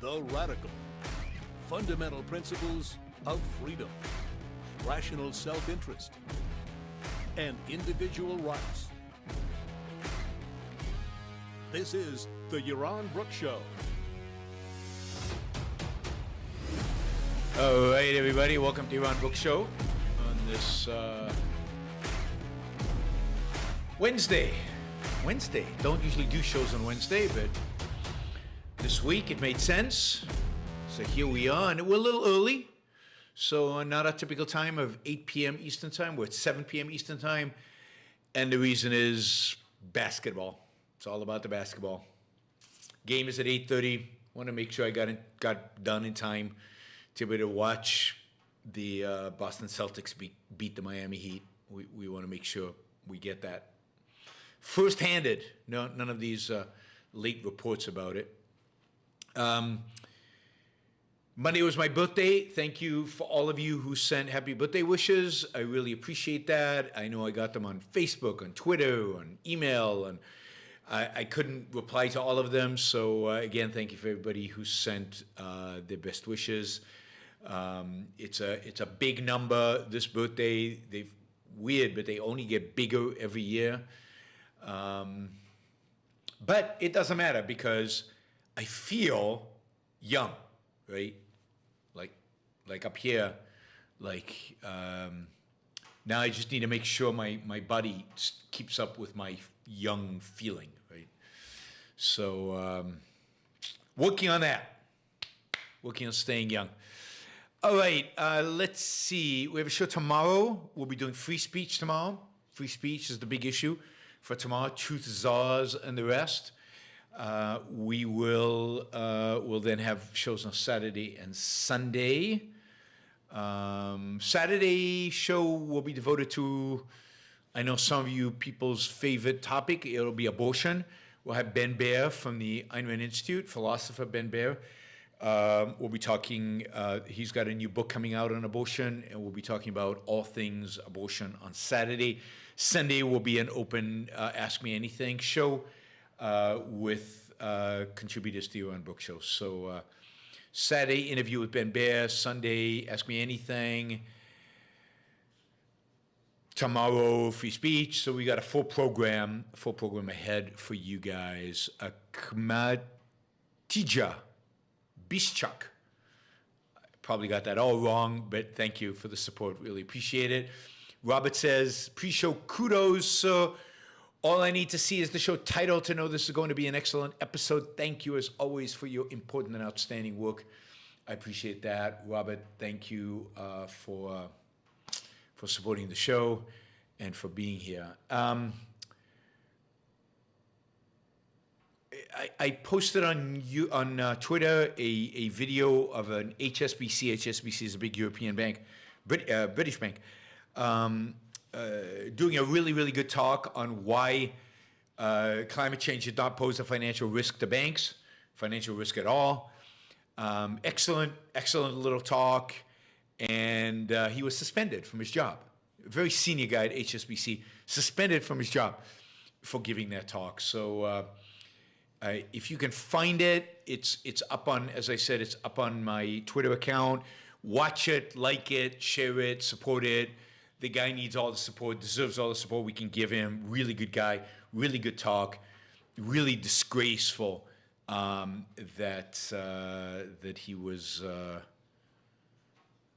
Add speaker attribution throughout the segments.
Speaker 1: The Radical. Fundamental principles of freedom, rational self-interest, and individual rights. This is the Yaron Brook Show.
Speaker 2: All right, everybody. Welcome to Yaron Brook Show on this Wednesday. Don't usually do shows on Wednesday, but this week it made sense. So here we are, and we're a little early. So not our typical time of 8 p.m. Eastern Time. We're at 7 p.m. Eastern Time. And the reason is basketball. It's all about the basketball. Game is at 8:30. Want to make sure I got done in time to be able to watch the Boston Celtics beat the Miami Heat. We want to make sure we get that first-handed. None of these late reports about it. Monday was my birthday. Thank you for all of you who sent happy birthday wishes. I really appreciate that. I know I got them on Facebook, on Twitter, on email, and I couldn't reply to all of them. So again, thank you for everybody who sent their best wishes. It's a big number. This birthday, but they only get bigger every year. But it doesn't matter because I feel young, right? Like up here, now I just need to make sure my body keeps up with my young feeling, right? So working on that, working on staying young. All right, let's see. We have a show tomorrow. We'll be doing free speech tomorrow. Free speech is the big issue for tomorrow. Truth czars and the rest. We'll then have shows on Saturday and Sunday. Saturday show will be devoted to, I know some of you people's favorite topic. It'll be abortion. We'll have Ben Baer from the Ayn Rand Institute, philosopher Ben Baer. We'll be talking, he's got a new book coming out on abortion, and we'll be talking about all things abortion on Saturday. Sunday will be an open Ask Me Anything show with contributors to your own book show. So Saturday, interview with Ben Baer. Sunday, Ask Me Anything. Tomorrow, free speech. So we got a full program ahead for you guys. Kmatija Bischuk. Probably got that all wrong, but thank you for the support. Really appreciate it. Robert says, pre-show kudos. So all I need to see is the show title to know this is going to be an excellent episode. Thank you, as always, for your important and outstanding work. I appreciate that. Robert, thank you for supporting the show and for being here. I posted on Twitter a video of an HSBC. HSBC is a big European bank, British bank, doing a really, really good talk on why climate change did not pose a financial risk to banks, financial risk at all. Excellent little talk, and he was suspended from his job. A very senior guy at HSBC, suspended from his job for giving that talk. So if you can find it, it's up on, as I said, it's up on my Twitter account. Watch it, like it, share it, support it. The guy needs all the support, deserves all the support we can give him. Really good guy, really good talk, really disgraceful that he was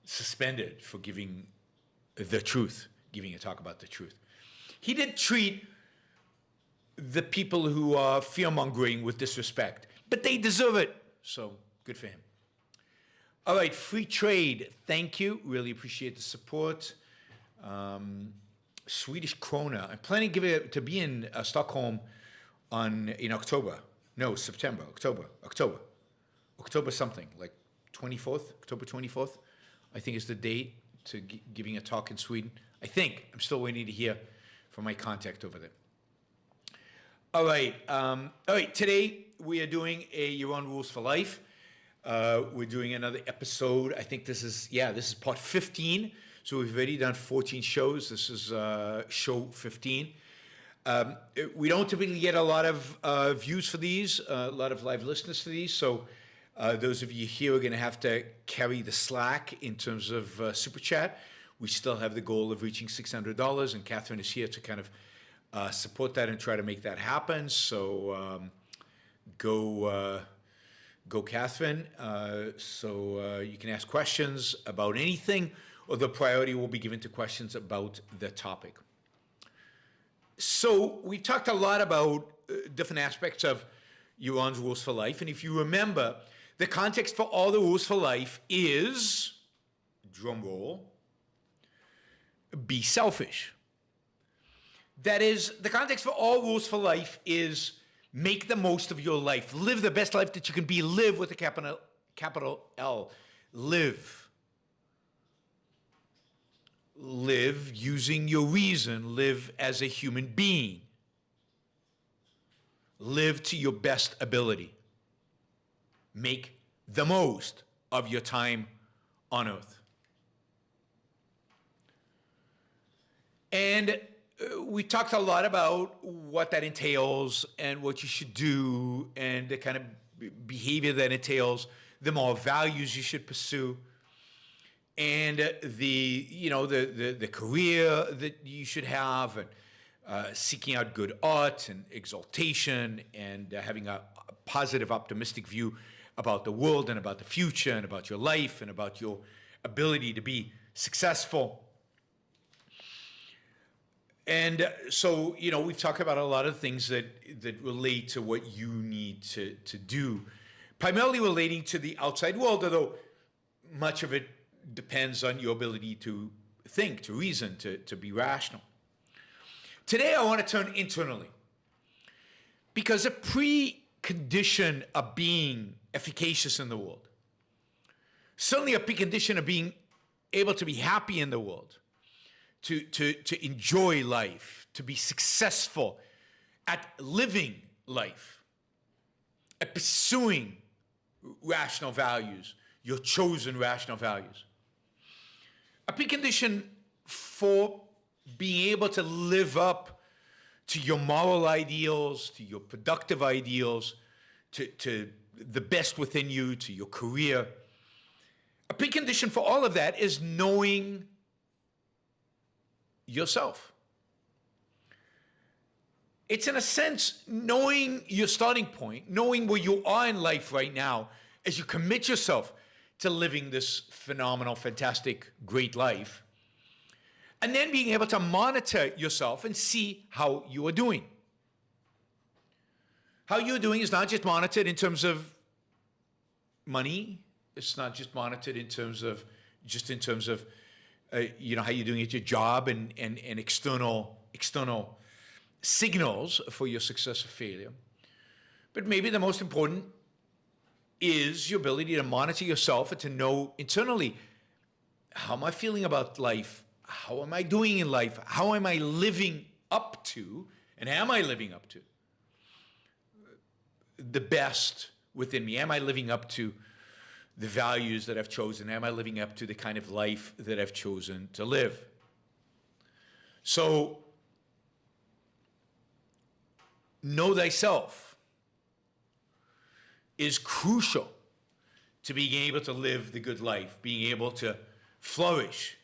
Speaker 2: suspended for giving the truth, giving a talk about the truth. He did treat the people who are fear-mongering with disrespect, but they deserve it, so good for him. All right, free trade, thank you. Really appreciate the support. Swedish krona. I'm planning to be in Stockholm in October. No, September, October something, like 24th, October 24th, I think is the date to giving a talk in Sweden. I think. I'm still waiting to hear from my contact over there. All right, today we are doing a Yaron Rules for Life. We're doing another episode. I think this is part 15. So we've already done 14 shows. This is show 15. We don't typically get a lot of views for these, a lot of live listeners for these. So Those of you here are going to have to carry the slack in terms of Super Chat. We still have the goal of reaching $600, and Catherine is here to kind of support that and try to make that happen. So go Catherine. So you can ask questions about anything, or the priority will be given to questions about the topic. So we talked a lot about different aspects of Yaron's rules for life. And if you remember, the context for all the rules for life is, drum roll, be selfish. That is, the context for all rules for life is make the most of your life. Live the best life that you can be. Live with a capital L. Live. Live using your reason. Live as a human being. Live to your best ability. Make the most of your time on earth. And we talked a lot about what that entails and what you should do and the kind of behavior that entails, the moral values you should pursue, and the career that you should have, and seeking out good art and exaltation, and having a positive, optimistic view about the world and about the future and about your life and about your ability to be successful. And so, we've talked about a lot of things that relate to what you need to do, primarily relating to the outside world, although much of it depends on your ability to think, to reason, to be rational. Today, I want to turn internally, because a precondition of being efficacious in the world, certainly a precondition of being able to be happy in the world, to enjoy life, to be successful at living life, at pursuing rational values, your chosen rational values. A precondition for being able to live up to your moral ideals, to your productive ideals, to the best within you, to your career. A precondition for all of that is knowing yourself. It's, in a sense, knowing your starting point, knowing where you are in life right now as you commit yourself to living this phenomenal, fantastic, great life, and then being able to monitor yourself and see how you are doing. How you're doing is not just monitored in terms of money. It's not just monitored in terms of how you're doing at your job and external signals for your success or failure. But maybe the most important is your ability to monitor yourself and to know internally, how am I feeling about life? How am I doing in life? How am I living up to, and am I living up to the best within me? Am I living up to the values that I've chosen? Am I living up to the kind of life that I've chosen to live? So, know thyself is crucial to being able to live the good life, being able to flourish,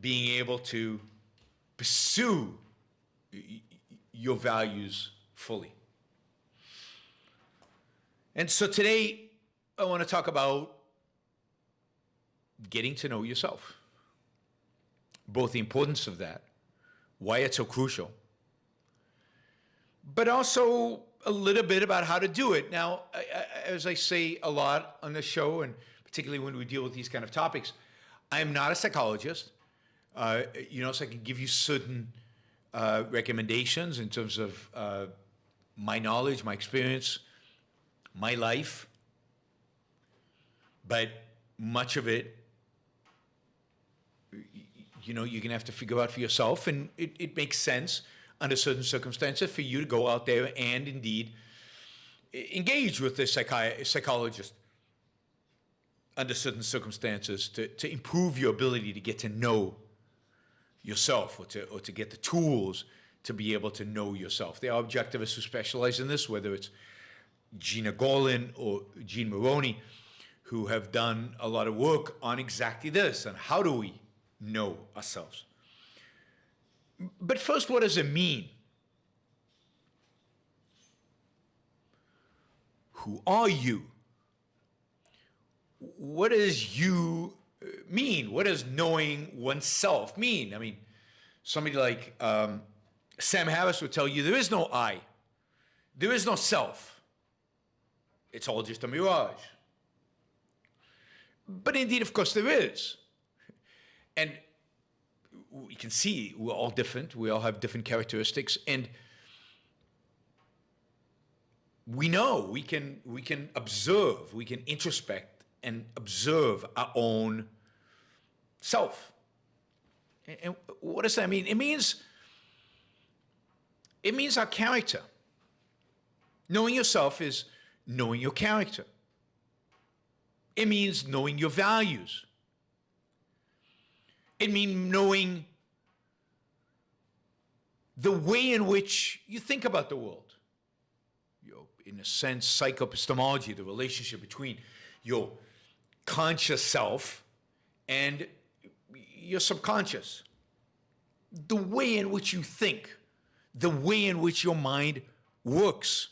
Speaker 2: being able to pursue your values fully. And so today, I want to talk about getting to know yourself, both the importance of that, why it's so crucial, but also a little bit about how to do it. Now, as I say a lot on this show, and particularly when we deal with these kind of topics, I am not a psychologist, so I can give you certain recommendations in terms of my knowledge, my experience, my life, but much of it, you're going to have to figure out for yourself, and it makes sense under certain circumstances for you to go out there and indeed engage with a psychologist under certain circumstances to improve your ability to get to know yourself, or to get the tools to be able to know yourself. There are objectivists who specialize in this, whether it's Gina Golin or Gene Maroney, who have done a lot of work on exactly this, and how do we know ourselves. But first, what does it mean? Who are you? What does you mean? What does knowing oneself mean? I mean, somebody like Sam Harris would tell you there is no I. There is no self. It's all just a mirage. But indeed, of course, there is. And we can see we're all different. We all have different characteristics. And we know we can observe, we can introspect and observe our own self. And what does that mean? It means our character. Knowing yourself is knowing your character. It means knowing your values. It means knowing the way in which you think about the world. In a sense, psychoepistemology, the relationship between your conscious self and your subconscious. The way in which you think, the way in which your mind works.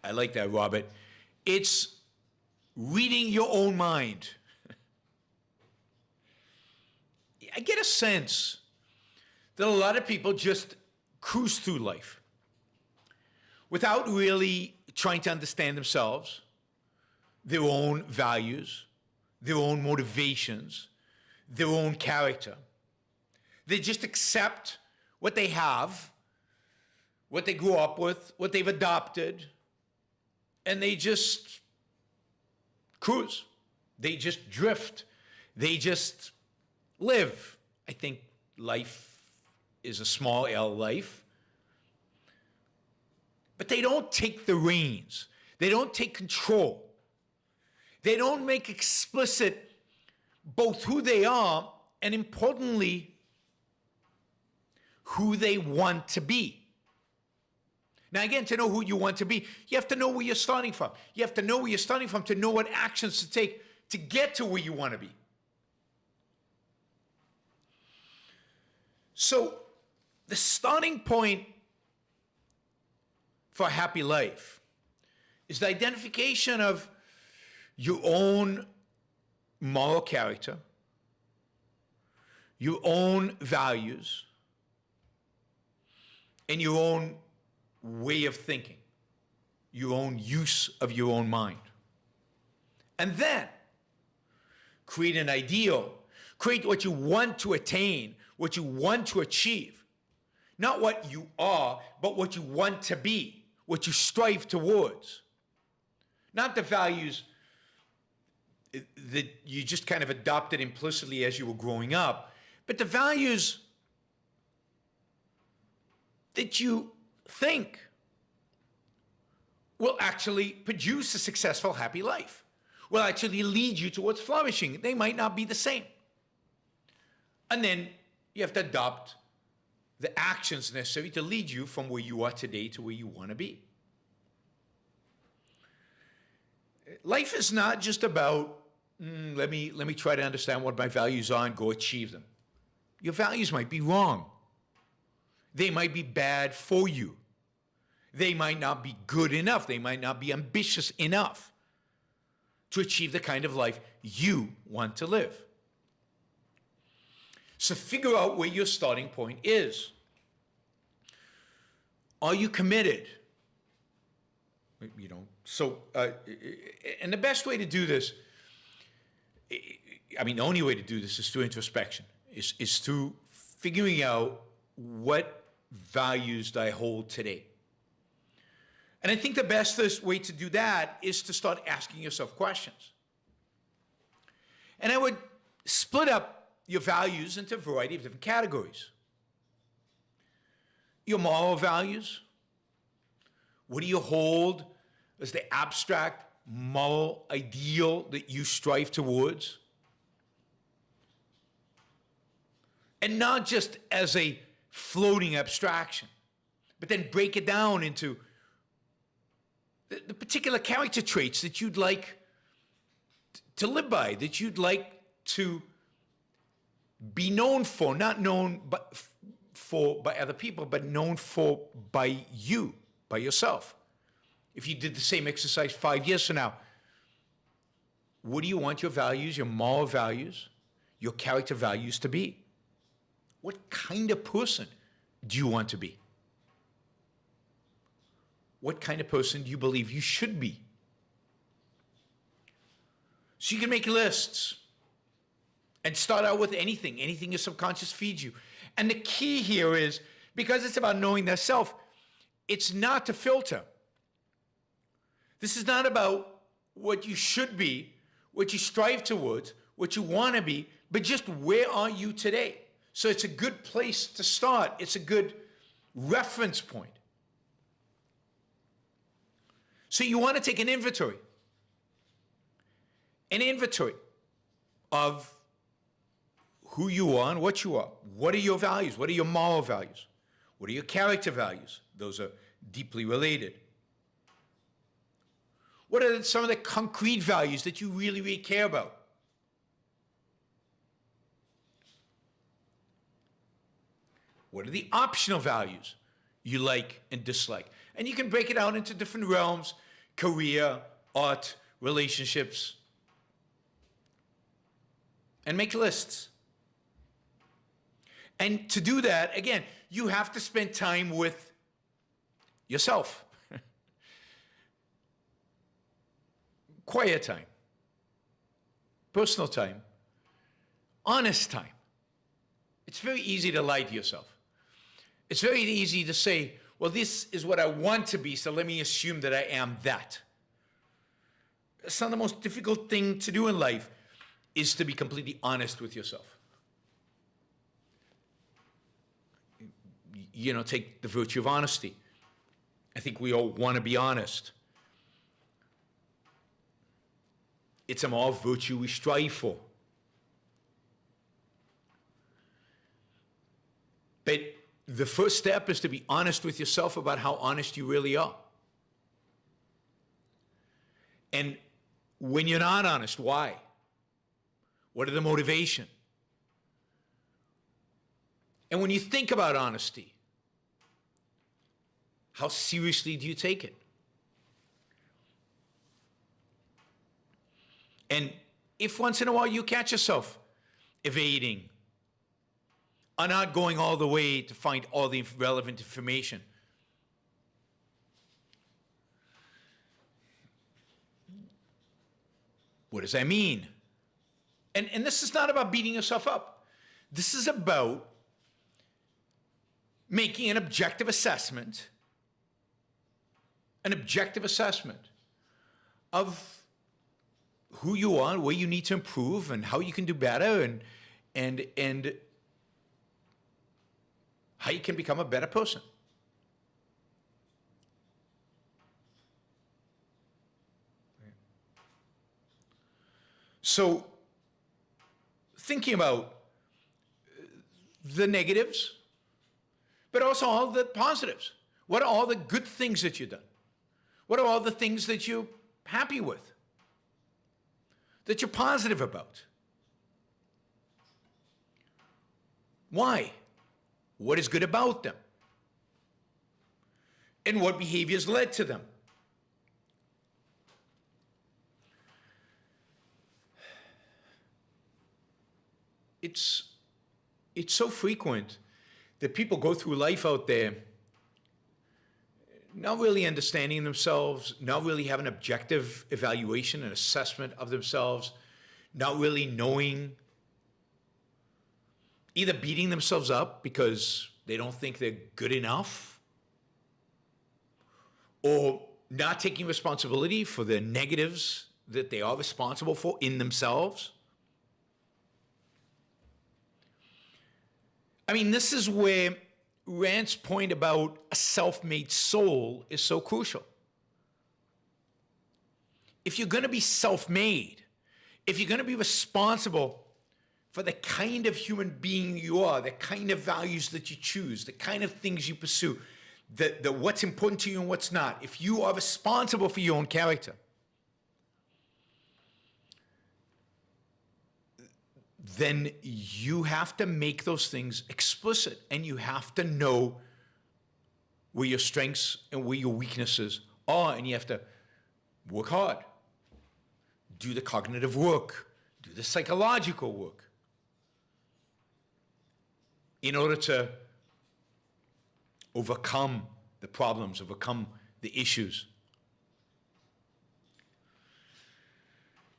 Speaker 2: I like that, Robert. It's reading your own mind. I get a sense that a lot of people just cruise through life without really trying to understand themselves, their own values, their own motivations, their own character. They just accept what they have, what they grew up with, what they've adopted, and they just cruise. They just drift. They just live. I think life is a small L life. But they don't take the reins. They don't take control. They don't make explicit both who they are and, importantly, who they want to be. Now, again, to know who you want to be, you have to know where you're starting from. You have to know where you're starting from to know what actions to take to get to where you want to be. So, the starting point for a happy life is the identification of your own moral character, your own values, and your own way of thinking, your own use of your own mind. And then create an ideal, create what you want to attain, what you want to achieve. Not what you are, but what you want to be, what you strive towards. Not the values that you just kind of adopted implicitly as you were growing up, but the values that you think will actually produce a successful, happy life, will actually lead you towards flourishing. They might not be the same. And then you have to adopt the actions necessary to lead you from where you are today to where you want to be. Life is not just about, let me try to understand what my values are and go achieve them. Your values might be wrong. They might be bad for you. They might not be good enough. They might not be ambitious enough to achieve the kind of life you want to live. So figure out where your starting point is. Are you committed? And the best way to do this, the only way to do this is through introspection, is through figuring out what values do I hold today. And I think the best way to do that is to start asking yourself questions. And I would split up your values into a variety of different categories. Your moral values. What do you hold as the abstract moral ideal that you strive towards? And not just as a floating abstraction, but then break it down into the particular character traits that you'd like to live by, that you'd like to be known for, not known for by other people, but known for by you, by yourself. If you did the same exercise 5 years from now, what do you want your values, your moral values, your character values to be? What kind of person do you want to be? What kind of person do you believe you should be? So you can make lists and start out with anything your subconscious feeds you. And the key here is, because it's about knowing thyself, it's not to filter. This is not about what you should be, what you strive towards, what you want to be, but just where are you today? So it's a good place to start. It's a good reference point. So you want to take an inventory of who you are and what you are. What are your values? What are your moral values? What are your character values? Those are deeply related. What are some of the concrete values that you really, really care about? What are the optional values you like and dislike? And you can break it out into different realms: career, art, relationships, and make lists. And to do that, again, you have to spend time with yourself. Quiet time, personal time, honest time. It's very easy to lie to yourself. It's very easy to say, well, this is what I want to be, so let me assume that I am that. It's not the most difficult thing to do in life, is to be completely honest with yourself. You know, take the virtue of honesty. I think we all want to be honest. It's a moral virtue we strive for. But the first step is to be honest with yourself about how honest you really are. And when you're not honest, why? What are the motivation? And when you think about honesty, how seriously do you take it? And if once in a while you catch yourself evading, or not going all the way to find all the relevant information, what does that mean? And this is not about beating yourself up. This is about making an objective assessment of who you are, where you need to improve, and how you can do better, and how you can become a better person. So, thinking about the negatives, but also all the positives. What are all the good things that you've done? What are all the things that you're happy with, that you're positive about? Why? What is good about them? And what behaviors led to them? It's so frequent that people go through life out there not really understanding themselves, not really having an objective evaluation and assessment of themselves, not really knowing, either beating themselves up because they don't think they're good enough, or not taking responsibility for the negatives that they are responsible for in themselves. I mean, this is where Rand's point about a self-made soul is so crucial. If you're going to be self-made, if you're going to be responsible for the kind of human being you are, the kind of values that you choose, the kind of things you pursue, the what's important to you and what's not, if you are responsible for your own character, then you have to make those things explicit, and you have to know where your strengths and where your weaknesses are, and you have to work hard, do the cognitive work, do the psychological work in order to overcome the problems, overcome the issues.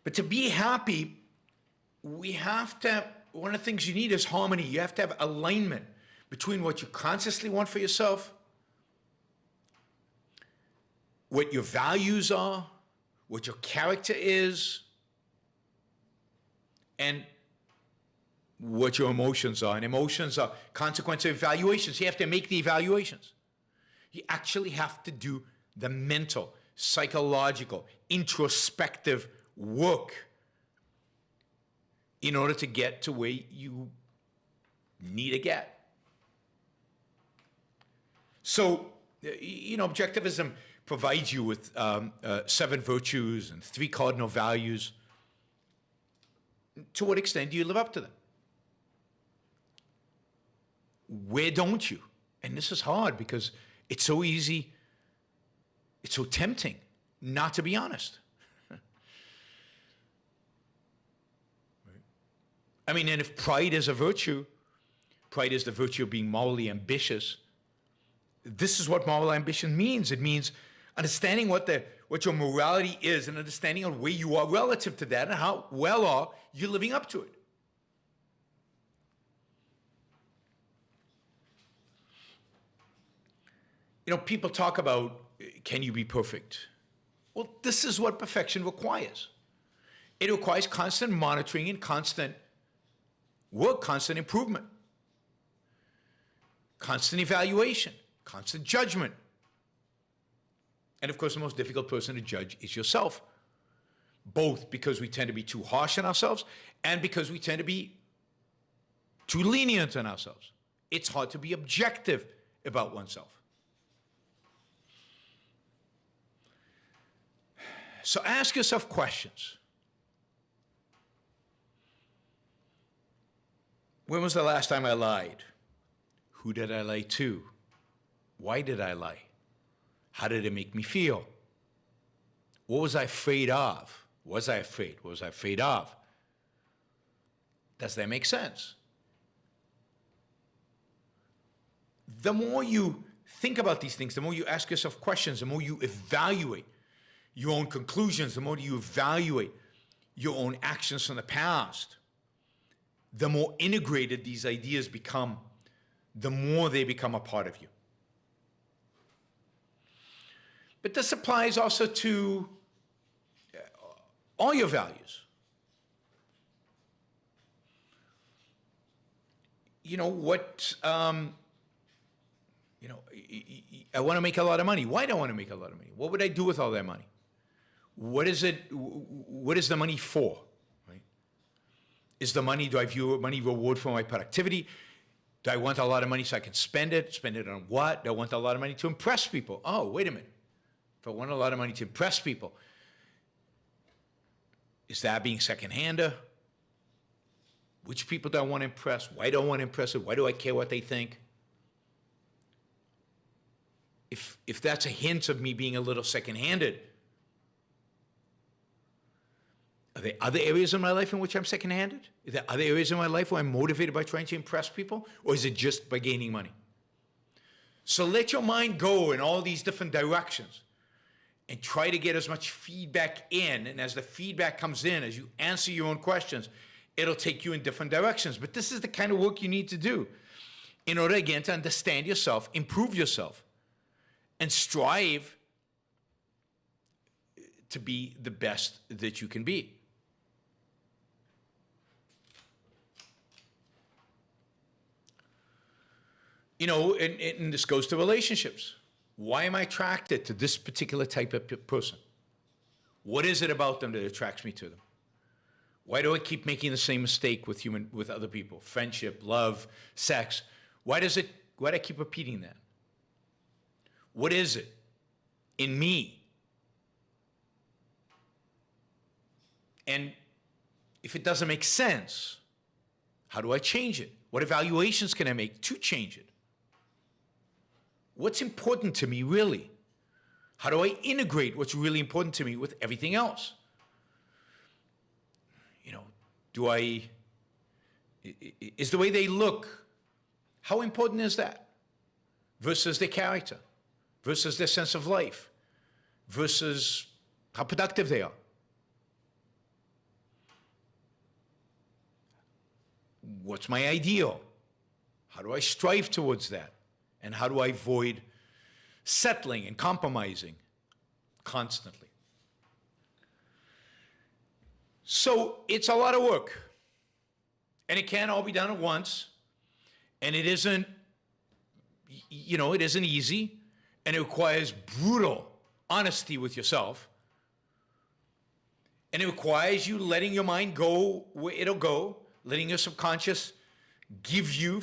Speaker 2: But to be happy, we have to, one of the things you need is harmony. You have to have alignment between what you consciously want for yourself, what your values are, what your character is, and what your emotions are. And emotions are consequence of evaluations. You have to make the evaluations. You actually have to do the mental, psychological, introspective work in order to get to where you need to get. So, Objectivism provides you with 7 virtues and 3 cardinal values. To what extent do you live up to them? Where don't you? And this is hard because it's so easy, it's so tempting not to be honest. I mean, and if pride is a virtue, pride is the virtue of being morally ambitious. This is what moral ambition means. It means understanding what your morality is and understanding on where you are relative to that and how well are you living up to it. People talk about, can you be perfect? Well, this is what perfection requires. It requires constant monitoring and constant work, constant improvement, constant evaluation, constant judgment. And of course, the most difficult person to judge is yourself, both because we tend to be too harsh on ourselves and because we tend to be too lenient on ourselves. It's hard to be objective about oneself. So ask yourself questions. When was the last time I lied? Who did I lie to? Why did I lie? How did it make me feel? What was I afraid of? Was I afraid? What was I afraid of? Does that make sense? The more you think about these things, the more you ask yourself questions, the more you evaluate your own conclusions, the more you evaluate your own actions from the past, the more integrated these ideas become, the more they become a part of you. But this applies also to all your values. I want to make a lot of money. Why do I want to make a lot of money? What would I do with all that money? What is the money for? Right? Do I view money reward for my productivity? Do I want a lot of money so I can spend it? Spend it on what? Do I want a lot of money to impress people? Oh, wait a minute. If I want a lot of money to impress people, is that being second-hander? Which people do I want to impress? Why do I want to impress them? Why do I care what they think? If that's a hint of me being a little second-handed, are there other areas in my life in which I'm second-handed? Are there other areas in my life where I'm motivated by trying to impress people? Or is it just by gaining money? So let your mind go in all these different directions and try to get as much feedback in. And as the feedback comes in, as you answer your own questions, it'll take you in different directions. But this is the kind of work you need to do in order, again, to understand yourself, improve yourself, and strive to be the best that you can be. And this goes to relationships. Why am I attracted to this particular type of person? What is it about them that attracts me to them? Why do I keep making the same mistake with other people? Friendship, love, sex. Why do I keep repeating that? What is it in me? And if it doesn't make sense, how do I change it? What evaluations can I make to change it? What's important to me really? How do I integrate what's really important to me with everything else? You know, is the way they look, how important is that? Versus their character, versus their sense of life, versus how productive they are. What's my ideal? How do I strive towards that? And how do I avoid settling and compromising constantly? So it's a lot of work. And it can't all be done at once. And it isn't, you know, it isn't easy. And it requires brutal honesty with yourself. And it requires you letting your mind go where it'll go, letting your subconscious give you,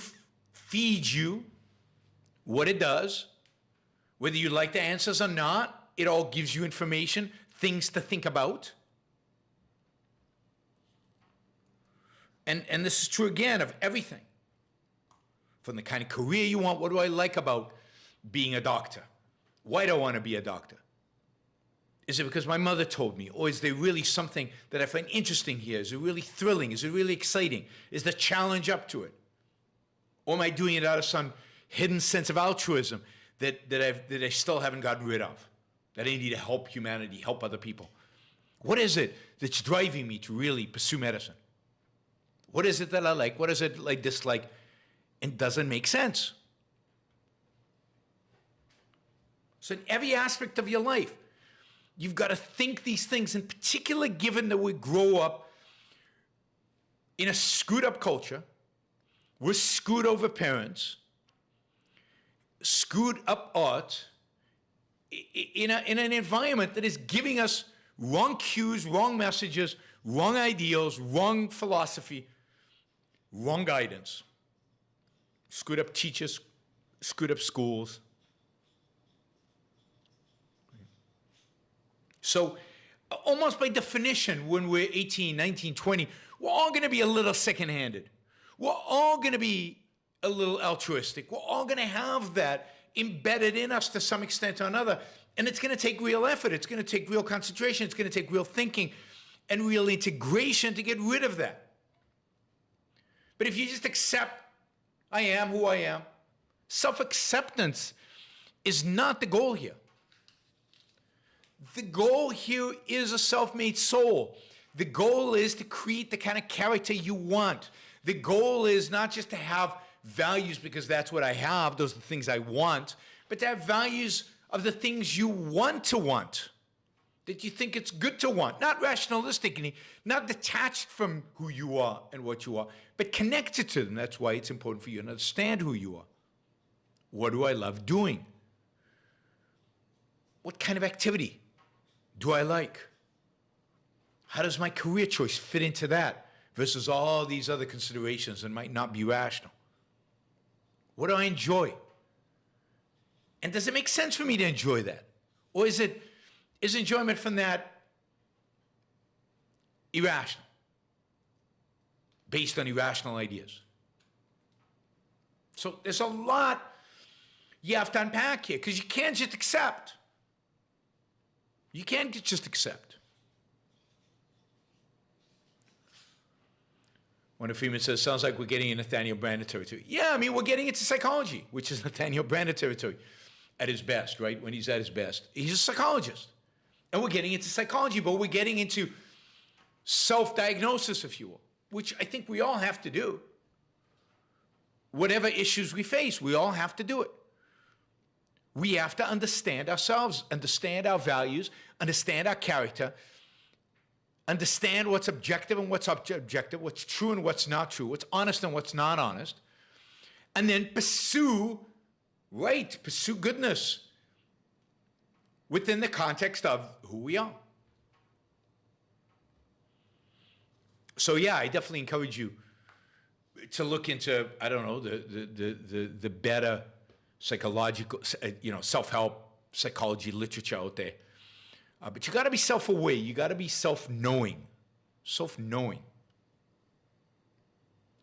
Speaker 2: feed you what it does. Whether you like the answers or not, it all gives you information, things to think about. And this is true again of everything. From the kind of career you want, what do I like about being a doctor? Why do I want to be a doctor? Is it because my mother told me? Or is there really something that I find interesting here? Is it really thrilling? Is it really exciting? Is the challenge up to it? Or am I doing it out of some hidden sense of altruism that I still haven't gotten rid of? That I need to help humanity, help other people? What is it that's driving me to really pursue medicine? What is it that I like? What is it I dislike? And does it make sense? So in every aspect of your life, you've got to think these things, in particular, given that we grow up in a screwed up culture, we're screwed over parents, screwed up art, in an environment that is giving us wrong cues, wrong messages, wrong ideals, wrong philosophy, wrong guidance. Screwed up teachers, screwed up schools. So almost by definition, when we're 18, 19, 20, we're all going to be a little second-handed. We're all going to be a little altruistic. We're all going to have that embedded in us to some extent or another. And it's going to take real effort. It's going to take real concentration. It's going to take real thinking and real integration to get rid of that. But if you just accept, I am who I am, self-acceptance is not the goal here. The goal here is a self-made soul. The goal is to create the kind of character you want. The goal is not just to have values because that's what I have, those are the things I want, but to have values of the things you want to want, that you think it's good to want, not rationalistically, not detached from who you are and what you are, but connected to them. That's why it's important for you to understand who you are. What do I love doing? What kind of activity do I like? How does my career choice fit into that versus all these other considerations that might not be rational? What do I enjoy? And does it make sense for me to enjoy that? Or is enjoyment from that irrational, based on irrational ideas? So there's a lot you have to unpack here, because you can't just accept. You can't just accept. When a Freeman says, sounds like we're getting into Nathaniel Brandon territory. Yeah, I mean, we're getting into psychology, which is Nathaniel Brandon territory at his best, right? When he's at his best. He's a psychologist. And we're getting into psychology, but we're getting into self-diagnosis, if you will, which I think we all have to do. Whatever issues we face, we all have to do it. We have to understand ourselves, understand our values, understand our character, understand what's objective and what's subjective, what's true and what's not true, what's honest and what's not honest, and then pursue goodness within the context of who we are. So yeah, I definitely encourage you to look into, I don't know, the better psychological, self-help, psychology literature out there. But you got to be self-aware. You got to be self-knowing. Self-knowing.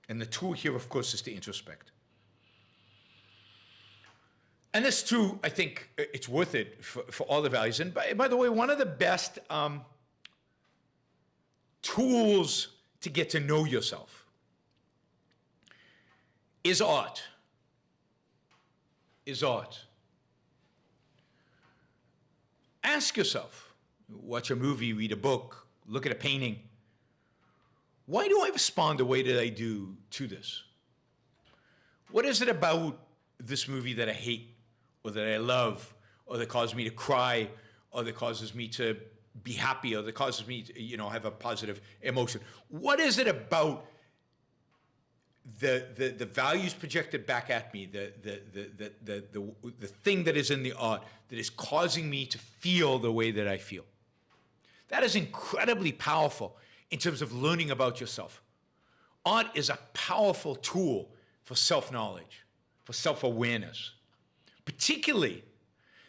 Speaker 2: And the tool here, of course, is to introspect. And it's true, I think it's worth it for all the values. And by the way, one of the best tools to get to know yourself is art. Is art. Ask yourself, watch a movie, read a book, look at a painting. Why do I respond the way that I do to this? What is it about this movie that I hate, or that I love, or that causes me to cry, or that causes me to be happy, or that causes me to, have a positive emotion? What is it about the values projected back at me, the thing that is in the art that is causing me to feel the way that I feel? That is incredibly powerful in terms of learning about yourself. Art is a powerful tool for self-knowledge, for self-awareness, particularly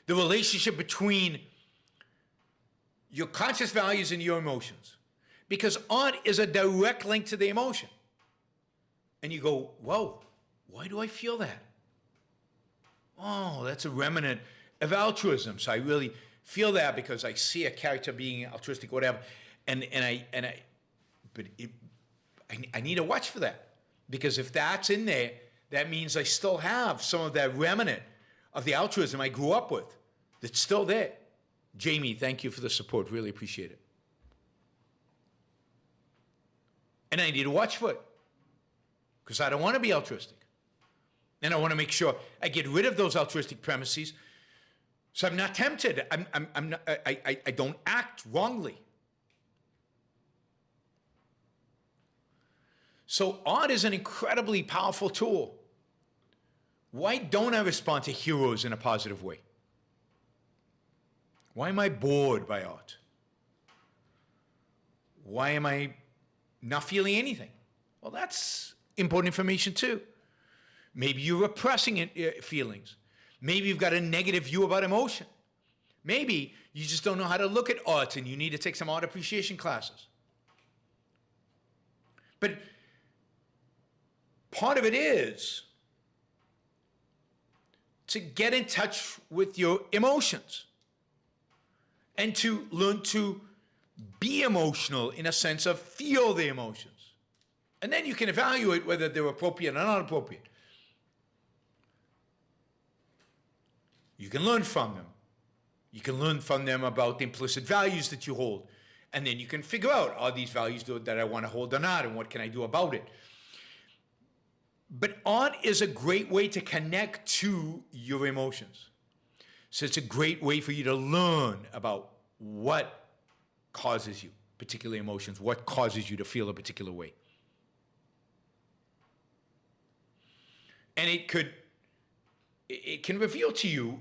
Speaker 2: the relationship between your conscious values and your emotions, because art is a direct link to the emotion. And you go, whoa, why do I feel that? Oh, that's a remnant of altruism. So I really feel that because I see a character being altruistic, whatever. But I need to watch for that, because if that's in there, that means I still have some of that remnant of the altruism I grew up with that's still there. Jamie, thank you for the support. Really appreciate it. And I need to watch for it, because I don't want to be altruistic. And I want to make sure I get rid of those altruistic premises so I'm not tempted. I don't act wrongly. So art is an incredibly powerful tool. Why don't I respond to heroes in a positive way? Why am I bored by art? Why am I not feeling anything? Well, that's important information too. Maybe you're repressing feelings. Maybe you've got a negative view about emotion. Maybe you just don't know how to look at art and you need to take some art appreciation classes. But part of it is to get in touch with your emotions and to learn to be emotional in a sense of feel the emotions. And then you can evaluate whether they're appropriate or not appropriate. You can learn from them. You can learn from them about the implicit values that you hold. And then you can figure out, are these values that I want to hold or not, and what can I do about it? But art is a great way to connect to your emotions. So it's a great way for you to learn about what causes you particular emotions, what causes you to feel a particular way. And it can reveal to you,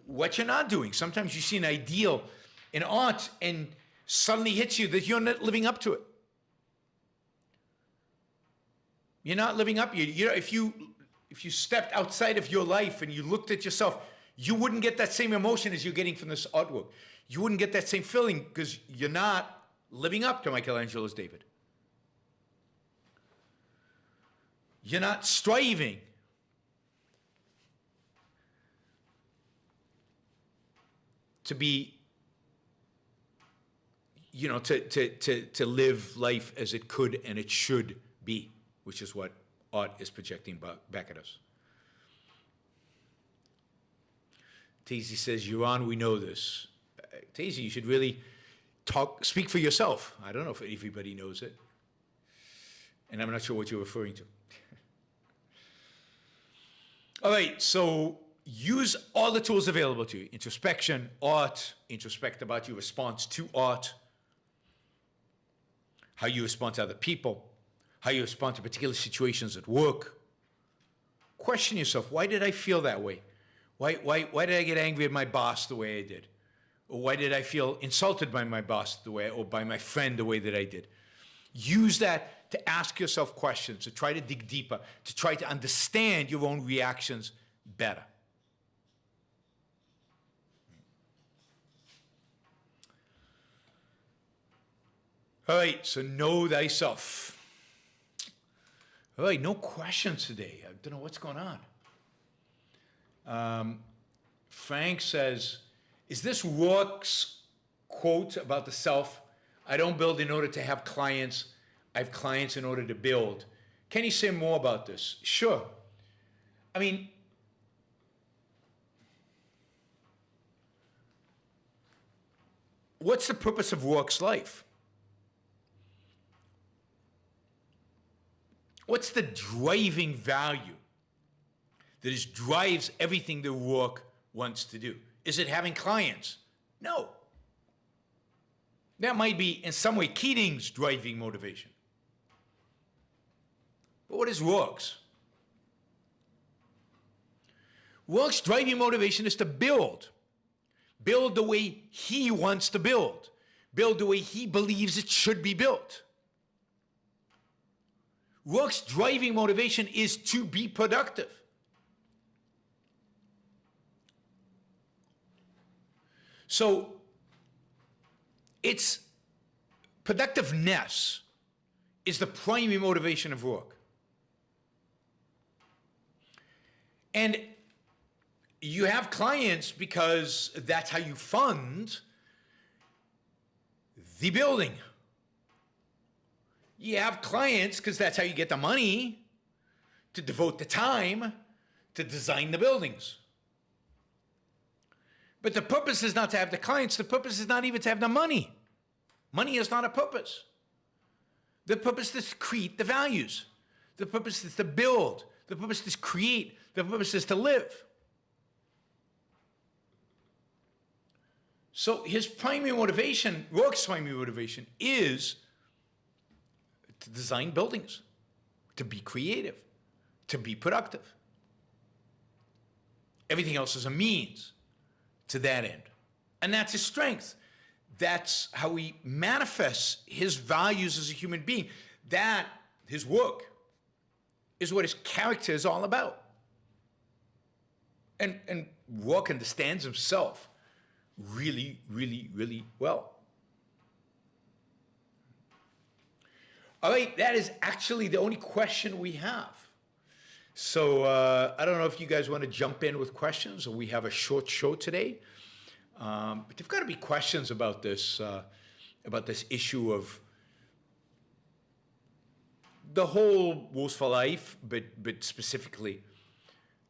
Speaker 2: what you're not doing. Sometimes you see an ideal in art and suddenly hits you that you're not living up to it. You're not living up. If you stepped outside of your life and you looked at yourself, you wouldn't get that same emotion as you're getting from this artwork. You wouldn't get that same feeling because you're not living up to Michelangelo's David. You're not striving to be, to live life as it could and it should be, which is what art is projecting back at us. Tazy says, Yaron, we know this. Tazy, you should really speak for yourself. I don't know if everybody knows it. And I'm not sure what you're referring to. All right, so use all the tools available to you. Introspection, art, introspect about your response to art, how you respond to other people, how you respond to particular situations at work. Question yourself, why did I feel that way? Why did I get angry at my boss the way I did? Or why did I feel insulted by my boss the way, or by my friend the way that I did? Use that to ask yourself questions, to try to dig deeper, to try to understand your own reactions better. All right, so know thyself. All right, no questions today. I don't know what's going on. Frank says, is this Rourke's quote about the self? I don't build in order to have clients. I have clients in order to build. Can you say more about this? Sure. I mean, what's the purpose of Rourke's life? What's the driving value that drives everything that Rourke wants to do? Is it having clients? No. That might be, in some way, Keating's driving motivation. But what is Rourke's? Rourke's driving motivation is to build. Build the way he wants to build. Build the way he believes it should be built. Rourke's driving motivation is to be productive. So it's productiveness is the primary motivation of Rourke. And you have clients because that's how you fund the building. You have clients because that's how you get the money to devote the time to design the buildings. But the purpose is not to have the clients. The purpose is not even to have the money. Money is not a purpose. The purpose is to create the values. The purpose is to build. The purpose is to create. The purpose is to live. So his primary motivation, Rourke's primary motivation, is to design buildings, to be creative, to be productive. Everything else is a means to that end. And that's his strength. That's how he manifests his values as a human being. That, his work, is what his character is all about. And Rourke understands himself really, really, really well. All right, that is actually the only question we have. So I don't know if you guys want to jump in with questions, or we have a short show today. But there've got to be questions about this issue of the whole Rules for Life, but specifically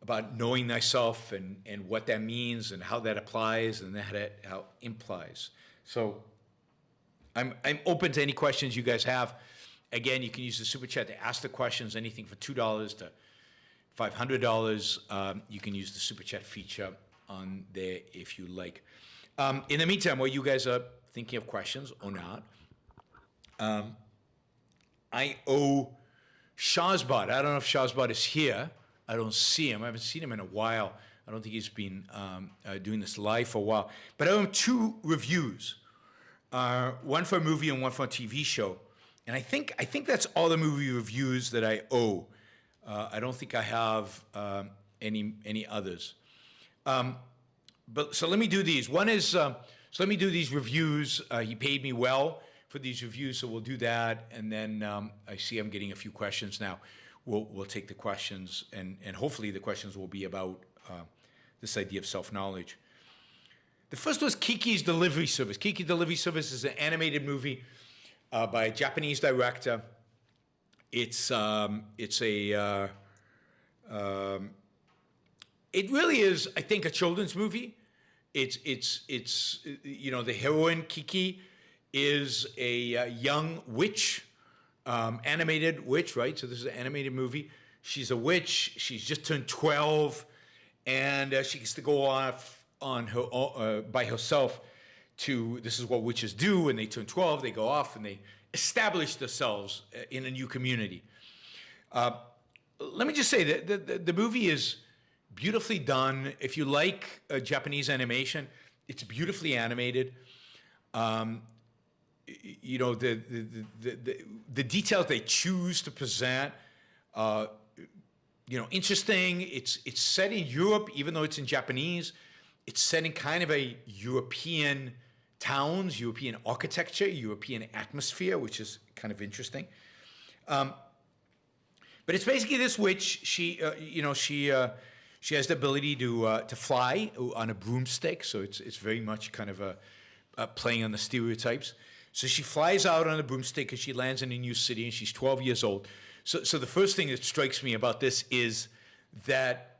Speaker 2: about knowing thyself and what that means and how that applies and how it implies. So I'm open to any questions you guys have. Again, you can use the Super Chat to ask the questions, anything from $2 to $500. You can use the Super Chat feature on there if you like. In the meantime, while you guys are thinking of questions or not, I owe Shazbot. I don't know if Shazbot is here. I don't see him. I haven't seen him in a while. I don't think he's been doing this live for a while. But I owe him 2 reviews, one for a movie and one for a TV show. And I think that's all the movie reviews that I owe. I don't think I have any others. But so let me do these. One is so let me do these reviews. He paid me well for these reviews, so we'll do that. And then I see I'm getting a few questions now. We'll take the questions, and hopefully the questions will be about this idea of self-knowledge. The first was Kiki's Delivery Service. Kiki's Delivery Service is an animated movie by a Japanese director. It really is, I think, a children's movie. It's the heroine Kiki is a young witch, animated witch, right? So this is an animated movie. She's a witch. She's just turned 12, and she gets to go off on her own, by herself. This is what witches do. When they turn 12, they go off and they establish themselves in a new community. Let me just say that the movie is beautifully done. If you like Japanese animation, it's beautifully animated. The details they choose to present, interesting. It's set in Europe, even though it's in Japanese. It's set in kind of a European towns, European architecture, European atmosphere, which is kind of interesting. But it's basically this witch. She has the ability to fly on a broomstick, so it's very much kind of playing on the stereotypes. So she flies out on a broomstick and she lands in a new city, and she's 12 years old. So the first thing that strikes me about this is that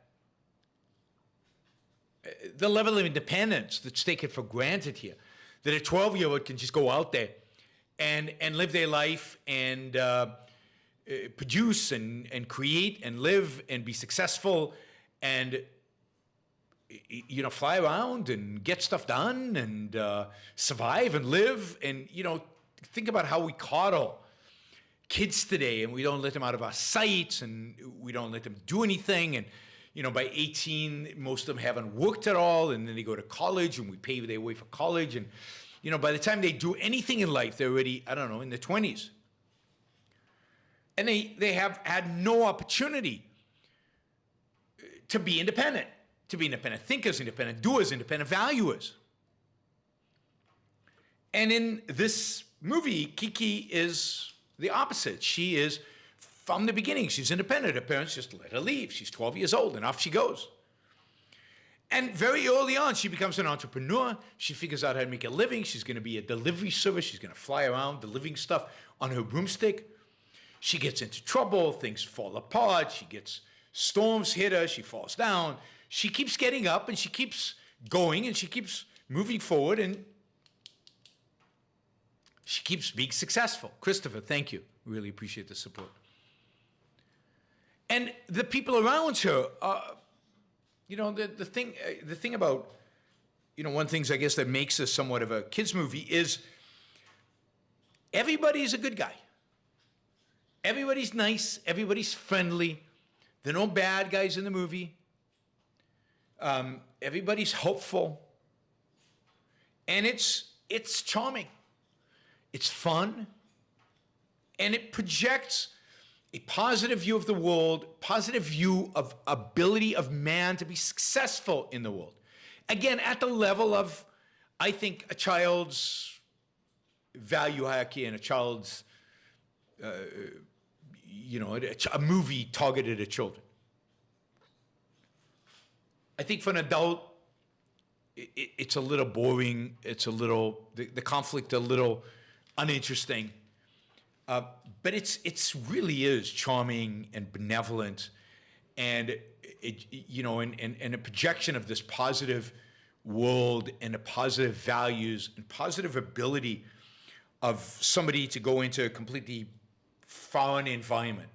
Speaker 2: the level of independence that's taken for granted here, that a 12-year-old can just go out there and live their life and produce and create and live and be successful and fly around and get stuff done and survive and live. And think about how we coddle kids today, and we don't let them out of our sight, and we don't let them do anything. And by 18, most of them haven't worked at all, and then they go to college, and we pay their way for college. And by the time they do anything in life, they're already, I don't know, in their 20s. And they have had no opportunity to be independent thinkers, independent doers, independent valuers. And in this movie, Kiki is the opposite. She is, from the beginning, she's independent. Her parents just let her leave. She's 12 years old, and off she goes. And very early on, she becomes an entrepreneur. She figures out how to make a living. She's going to be a delivery service. She's going to fly around delivering stuff on her broomstick. She gets into trouble. Things fall apart. Storms hit her. She falls down. She keeps getting up, and she keeps going, and she keeps moving forward, and she keeps being successful. Christopher, thank you. Really appreciate the support. And the people around her, the thing about, one of the things I guess that makes this somewhat of a kids movie is everybody's a good guy. Everybody's nice. Everybody's friendly. There are no bad guys in the movie. Everybody's hopeful. And it's charming. It's fun. And it projects a positive view of the world, positive view of ability of man to be successful in the world. Again, at the level of, I think, a child's value hierarchy and a child's, a movie targeted at children. I think for an adult, it's a little boring. It's the conflict a little uninteresting. But it's really is charming and benevolent, and and a projection of this positive world and the positive values and positive ability of somebody to go into a completely foreign environment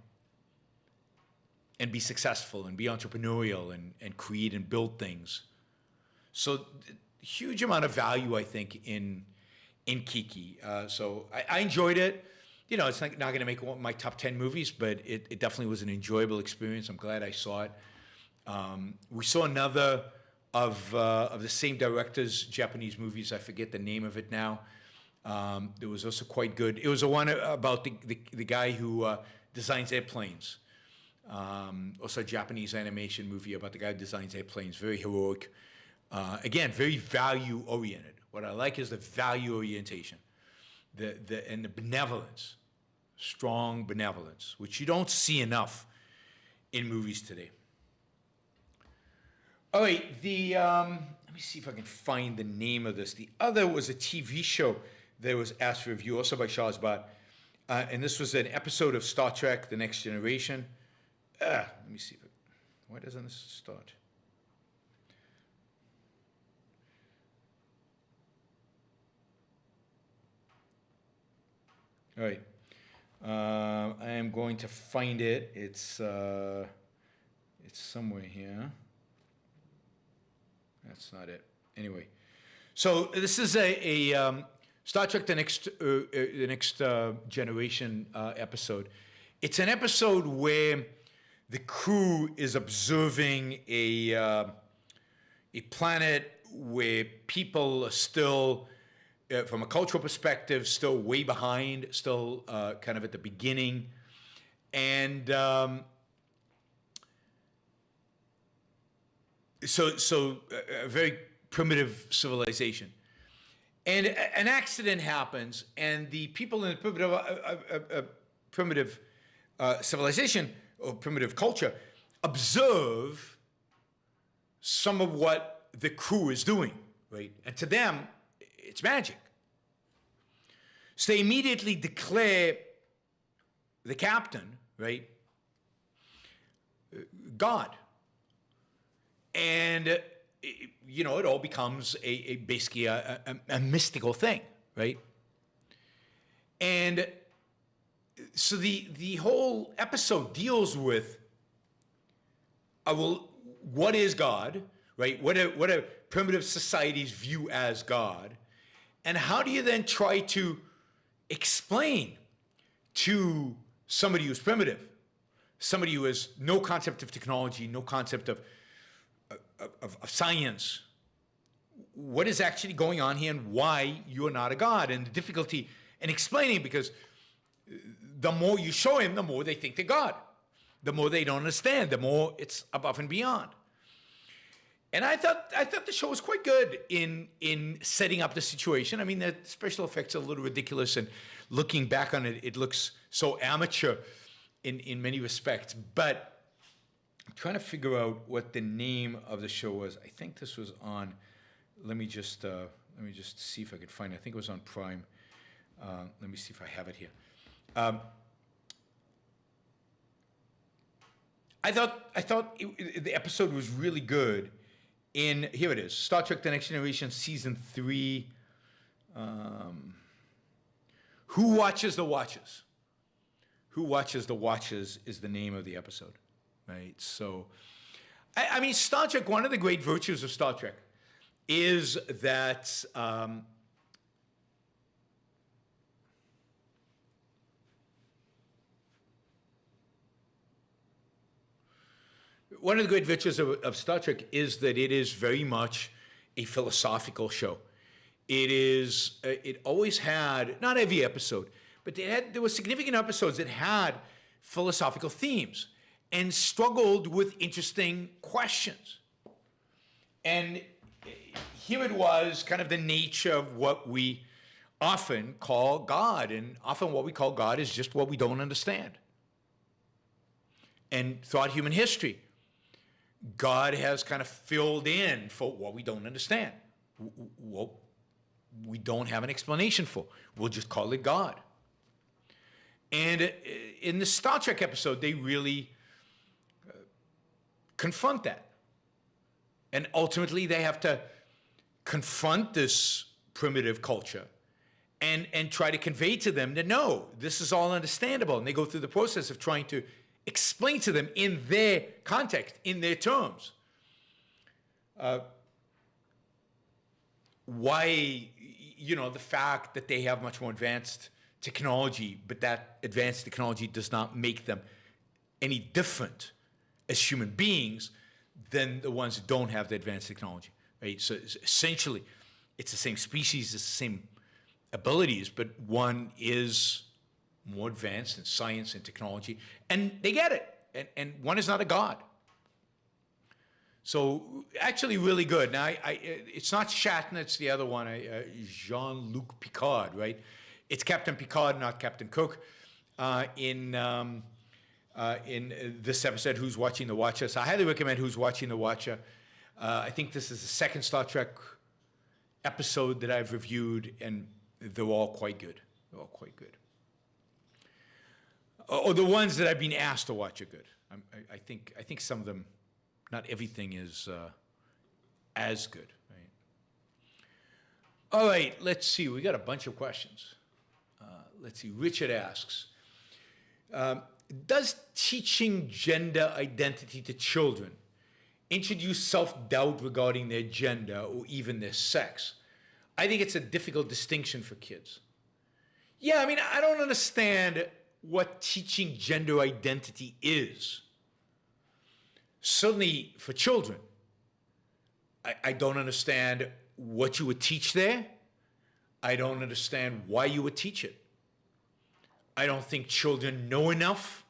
Speaker 2: and be successful and be entrepreneurial and create and build things. So huge amount of value, I think, in Kiki. So I enjoyed it. It's not going to make one of my top 10 movies, but it definitely was an enjoyable experience. I'm glad I saw it. We saw another of the same director's Japanese movies. I forget the name of it now. It was also quite good. It was the one about the guy who designs airplanes. Also a Japanese animation movie about the guy who designs airplanes. Very heroic. Again, very value-oriented. What I like is the value orientation. And the benevolence, strong benevolence, which you don't see enough in movies today. All right, let me see if I can find the name of this. The other was a TV show that was asked for review, also by Shahzad. And this was an episode of Star Trek: The Next Generation. Let me see. Why doesn't this start? All right, I am going to find it. It's somewhere here. That's not it. Anyway, so this is a Star Trek: The Next Generation episode. It's an episode where the crew is observing a planet where people are still, from a cultural perspective, still way behind, still kind of at the beginning. And a very primitive civilization. And an accident happens, and the people in the primitive civilization or primitive culture observe some of what the crew is doing, right? And to them, it's magic. So they immediately declare the captain, right, God. And, it all becomes basically a mystical thing, right? And so the whole episode deals with, what is God, right? What are primitive societies view as God? And how do you then try to explain to somebody who's primitive, somebody who has no concept of technology, no concept of science, what is actually going on here and why you're not a god? And the difficulty in explaining, because the more you show him, the more they think they're God. The more they don't understand, the more it's above and beyond. And I thought the show was quite good in setting up the situation. I mean, the special effects are a little ridiculous, and looking back on it, it looks so amateur in many respects. But I'm trying to figure out what the name of the show was. I think this was on. Let me just see if I could find it. I think it was on Prime. Let me see if I have it here. I thought the episode was really good. Here it is, Star Trek: The Next Generation, Season 3. Who Watches the Watches? Who Watches the Watches is the name of the episode, right? So, I mean, Star Trek, one of the great virtues of Star Trek is that one of the great virtues of Star Trek is that it is very much a philosophical show. It always had, not every episode, but there were significant episodes that had philosophical themes and struggled with interesting questions. And here it was, kind of the nature of what we often call God. And often what we call God is just what we don't understand. And throughout human history, God has kind of filled in for what we don't understand, what we don't have an explanation for. We'll just call it God. And in the Star Trek episode, they really confront that. And ultimately, they have to confront this primitive culture and try to convey to them that, no, this is all understandable. And they go through the process of trying to explain to them in their context, in their terms, why, the fact that they have much more advanced technology, but that advanced technology does not make them any different as human beings than the ones that don't have the advanced technology, right? So essentially, it's the same species, it's the same abilities, but one is more advanced in science and technology, and they get it. And one is not a god. So actually really good. Now, it's not Shatner, it's the other one, Jean-Luc Picard, right? It's Captain Picard, not Captain Cook, in this episode, Who's Watching the Watcher. So I highly recommend Who's Watching the Watcher. I think this is the second Star Trek episode that I've reviewed, and they're all quite good. They're all quite good. Or the ones that I've been asked to watch are good. I think some of them, not everything is as good. Right? All right, let's see. We got a bunch of questions. Let's see. Richard asks, does teaching gender identity to children introduce self-doubt regarding their gender or even their sex? I think it's a difficult distinction for kids. Yeah, I mean, I don't understand what teaching gender identity is. Certainly for children. I don't understand what you would teach there. I don't understand why you would teach it. I don't think children know enough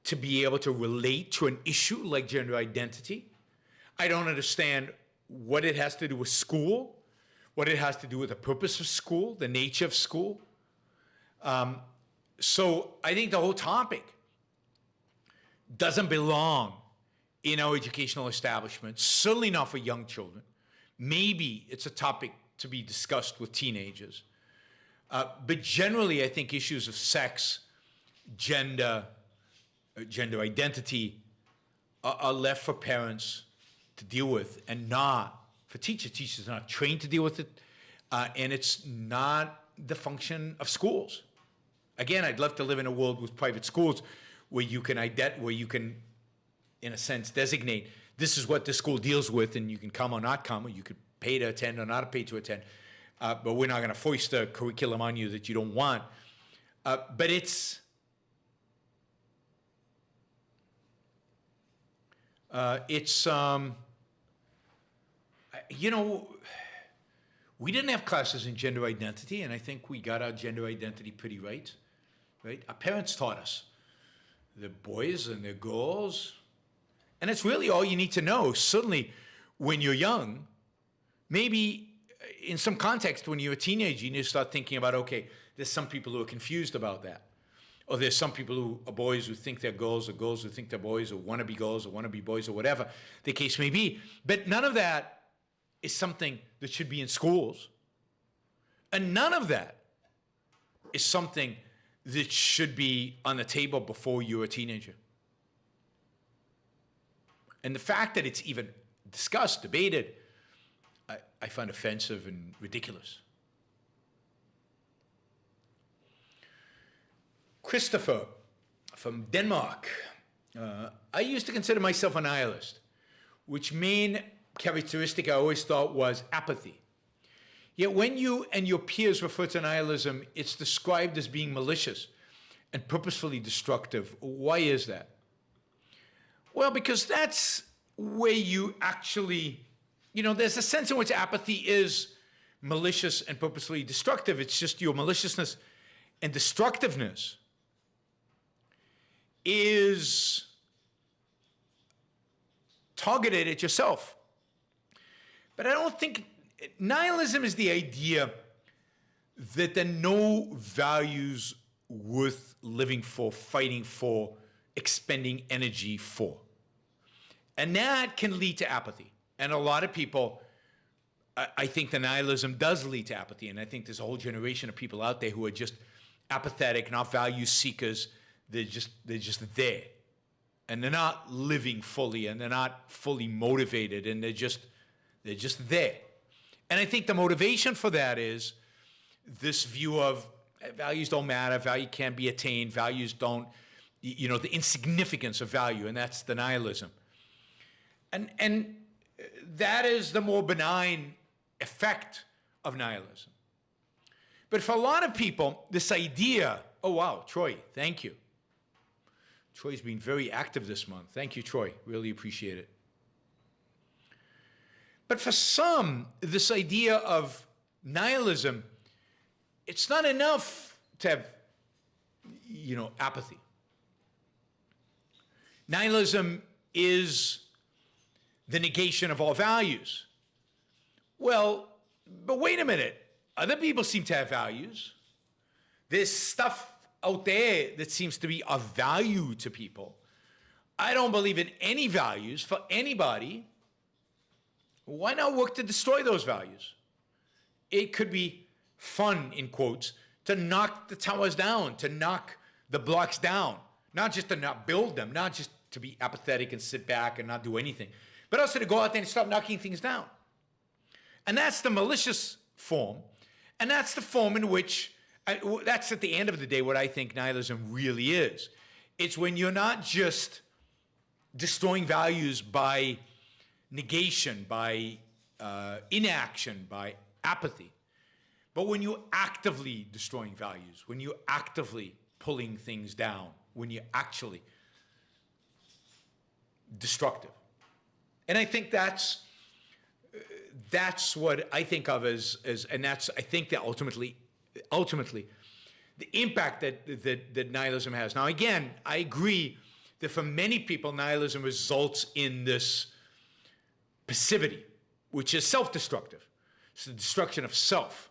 Speaker 2: to be able to relate to an issue like gender identity. I don't understand what it has to do with school, what it has to do with the purpose of school, the nature of school. So I think the whole topic doesn't belong in our educational establishment, certainly not for young children. Maybe it's a topic to be discussed with teenagers. But generally, I think issues of sex, gender identity are left for parents to deal with and not for teachers. Teachers are not trained to deal with it, and it's not the function of schools. Again, I'd love to live in a world with private schools where you can, in a sense, designate this is what the school deals with, and you can come or not come, or you could pay to attend or not pay to attend. But we're not going to foist a curriculum on you that you don't want. But it's you know, we didn't have classes in gender identity, and I think we got our gender identity pretty right. Our parents taught us the boys and the girls, and it's really all you need to know. Certainly, when you're young, maybe in some context, when you're a teenager, you need to start thinking about, okay, there's some people who are confused about that. Or there's some people who are boys who think they're girls, or girls who think they're boys, or want to be girls, or want to be boys, or whatever the case may be. But none of that is something that should be in schools. And none of that is something that should be on the table before you're a teenager. And the fact that it's even discussed, debated, I find offensive and ridiculous. Christopher from Denmark. I used to consider myself a nihilist, which main characteristic I always thought was apathy. Yet when you and your peers refer to nihilism, it's described as being malicious and purposefully destructive. Why is that? Well, because that's where you actually, there's a sense in which apathy is malicious and purposefully destructive. It's just your maliciousness and destructiveness is targeted at yourself. But I don't think nihilism is the idea that there are no values worth living for, fighting for, expending energy for. And that can lead to apathy. And a lot of people, I think the nihilism does lead to apathy. And I think there's a whole generation of people out there who are just apathetic, not value seekers. They're just there. And they're not living fully, and they're not fully motivated, and they're just there. And I think the motivation for that is this view of values don't matter, value can't be attained, values don't, the insignificance of value, and that's the nihilism. And that is the more benign effect of nihilism. But for a lot of people, this idea, oh wow, Troy, thank you. Troy's been very active this month. Thank you, Troy. Really appreciate it. But for some, this idea of nihilism, it's not enough to have, apathy. Nihilism is the negation of all values. Well, but wait a minute. Other people seem to have values. There's stuff out there that seems to be of value to people. I don't believe in any values for anybody. Why not work to destroy those values? It could be fun, in quotes, to knock the towers down, to knock the blocks down, not just to not build them, not just to be apathetic and sit back and not do anything, but also to go out there and start knocking things down. And that's the malicious form, and that's the form in which, that's at the end of the day what I think nihilism really is. It's when you're not just destroying values by negation, by inaction, by apathy, but when you're actively destroying values, when you're actively pulling things down, when you're actually destructive. And I think that's what I think of as and that's, I think that ultimately, the impact that nihilism has. Now, again, I agree that for many people, nihilism results in this passivity, which is self-destructive. It's the destruction of self.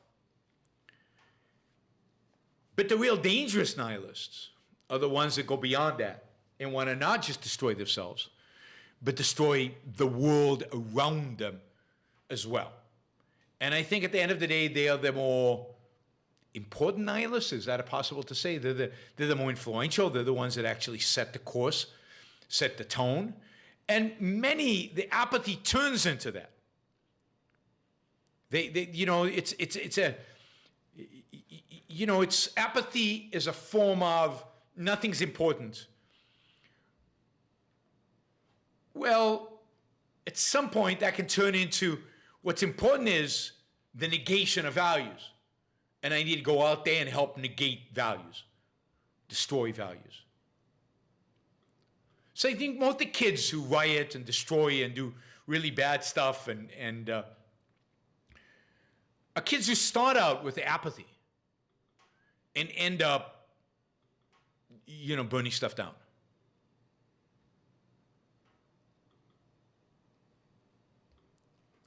Speaker 2: But the real dangerous nihilists are the ones that go beyond that and want to not just destroy themselves, but destroy the world around them as well. And I think at the end of the day, they are the more important nihilists. Is that possible to say? They're the more influential. They're the ones that actually set the course, set the tone. And the apathy turns into that. It's apathy is a form of nothing's important. Well, at some point that can turn into what's important is the negation of values. And I need to go out there and help negate values, destroy values. So I think most of the kids who riot and destroy and do really bad stuff and are kids who start out with apathy and end up, burning stuff down.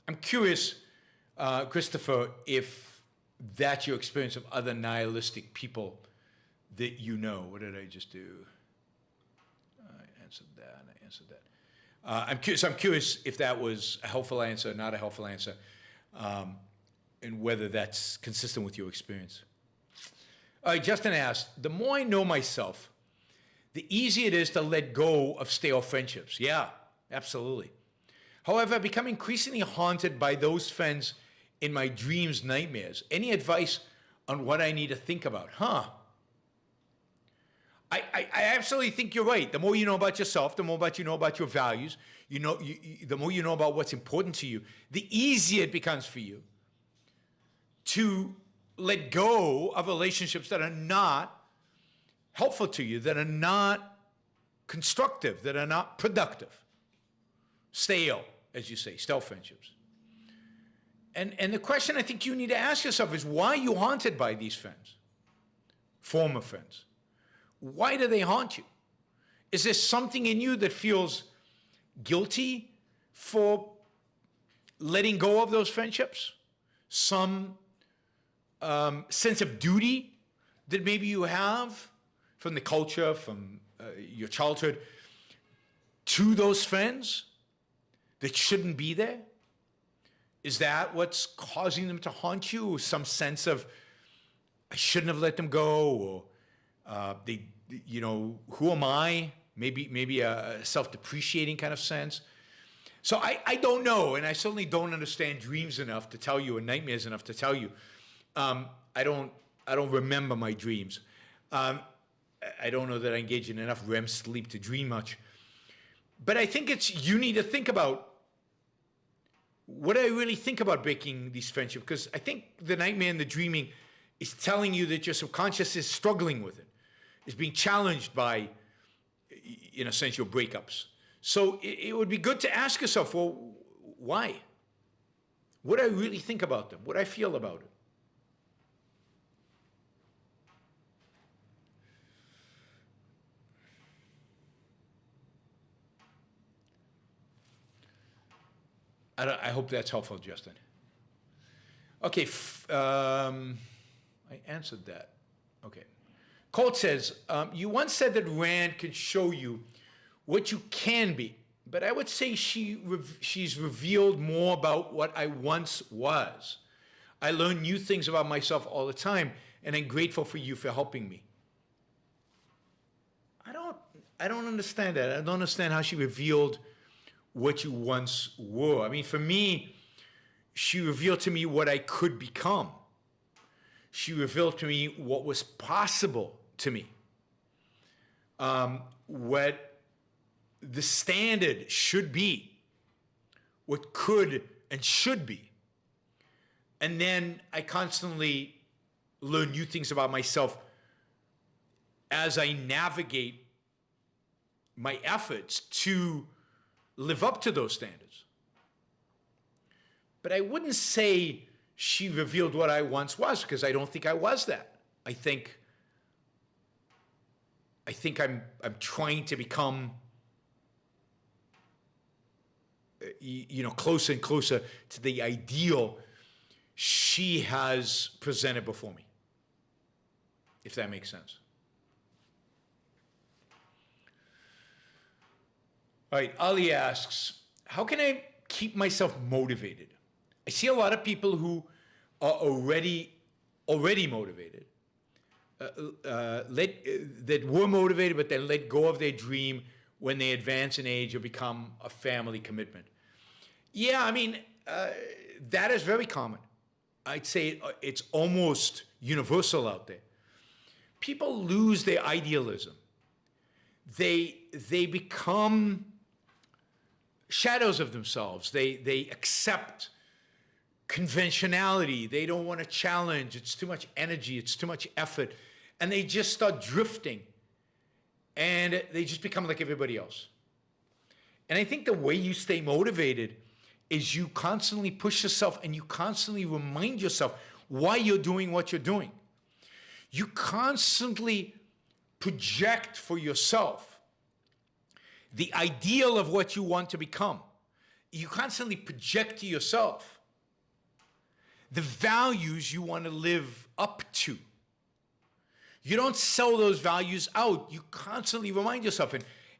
Speaker 2: I'm curious, Christopher, if that's your experience of other nihilistic people that you know. What did I just do? I answered that. I'm curious if that was a helpful answer, not a helpful answer, and whether that's consistent with your experience. All right, Justin asked, the more I know myself, the easier it is to let go of stale friendships. Yeah, absolutely. However, I become increasingly haunted by those friends in my dreams, nightmares. Any advice on what I need to think about? I absolutely think you're right. The more you know about yourself, the more you know about your values, the more you know about what's important to you, the easier it becomes for you to let go of relationships that are not helpful to you, that are not constructive, that are not productive. Stale, as you say, stale friendships. And the question I think you need to ask yourself is, why are you haunted by these friends? Former friends. Why do they haunt you? Is there something in you that feels guilty for letting go of those friendships? Some sense of duty that maybe you have from the culture, from your childhood, to those friends that shouldn't be there? Is that what's causing them to haunt you? Some sense of, I shouldn't have let them go, or who am I? Maybe a self-depreciating kind of sense. So I don't know, and I certainly don't understand dreams enough to tell you, and nightmares enough to tell you. I don't remember my dreams. I don't know that I engage in enough REM sleep to dream much. But I think you need to think about, what do I really think about breaking these friendships? Because I think the nightmare and the dreaming is telling you that your subconscious is struggling with it. It's being challenged by, in a sense, your breakups. So it would be good to ask yourself, well, why? What do I really think about them? What do I feel about it? I hope that's helpful, Justin. Okay, I answered that. Okay. Colt says, you once said that Rand can show you what you can be, but I would say she's revealed more about what I once was. I learn new things about myself all the time, and I'm grateful for you for helping me. I don't understand that. I don't understand how she revealed what you once were. I mean, for me, she revealed to me what I could become. She revealed to me what was possible to me. What the standard should be. What could and should be. And then I constantly learn new things about myself as I navigate my efforts to live up to those standards. But I wouldn't say she revealed what I once was, because I don't think I was that. I think I'm trying to become closer and closer to the ideal she has presented before me, if that makes sense. All right, Ali asks, how can I keep myself motivated? I see a lot of people who are already motivated, that were motivated, but then let go of their dream when they advance in age or become a family commitment. Yeah, I mean, that is very common. I'd say it's almost universal out there. People lose their idealism. They become shadows of themselves. They accept conventionality. They don't want to challenge. It's too much energy. It's too much effort. And they just start drifting. And they just become like everybody else. And I think the way you stay motivated is you constantly push yourself and you constantly remind yourself why you're doing what you're doing. You constantly project for yourself the ideal of what you want to become. You constantly project to yourself the values you want to live up to. You don't sell those values out. You constantly remind yourself.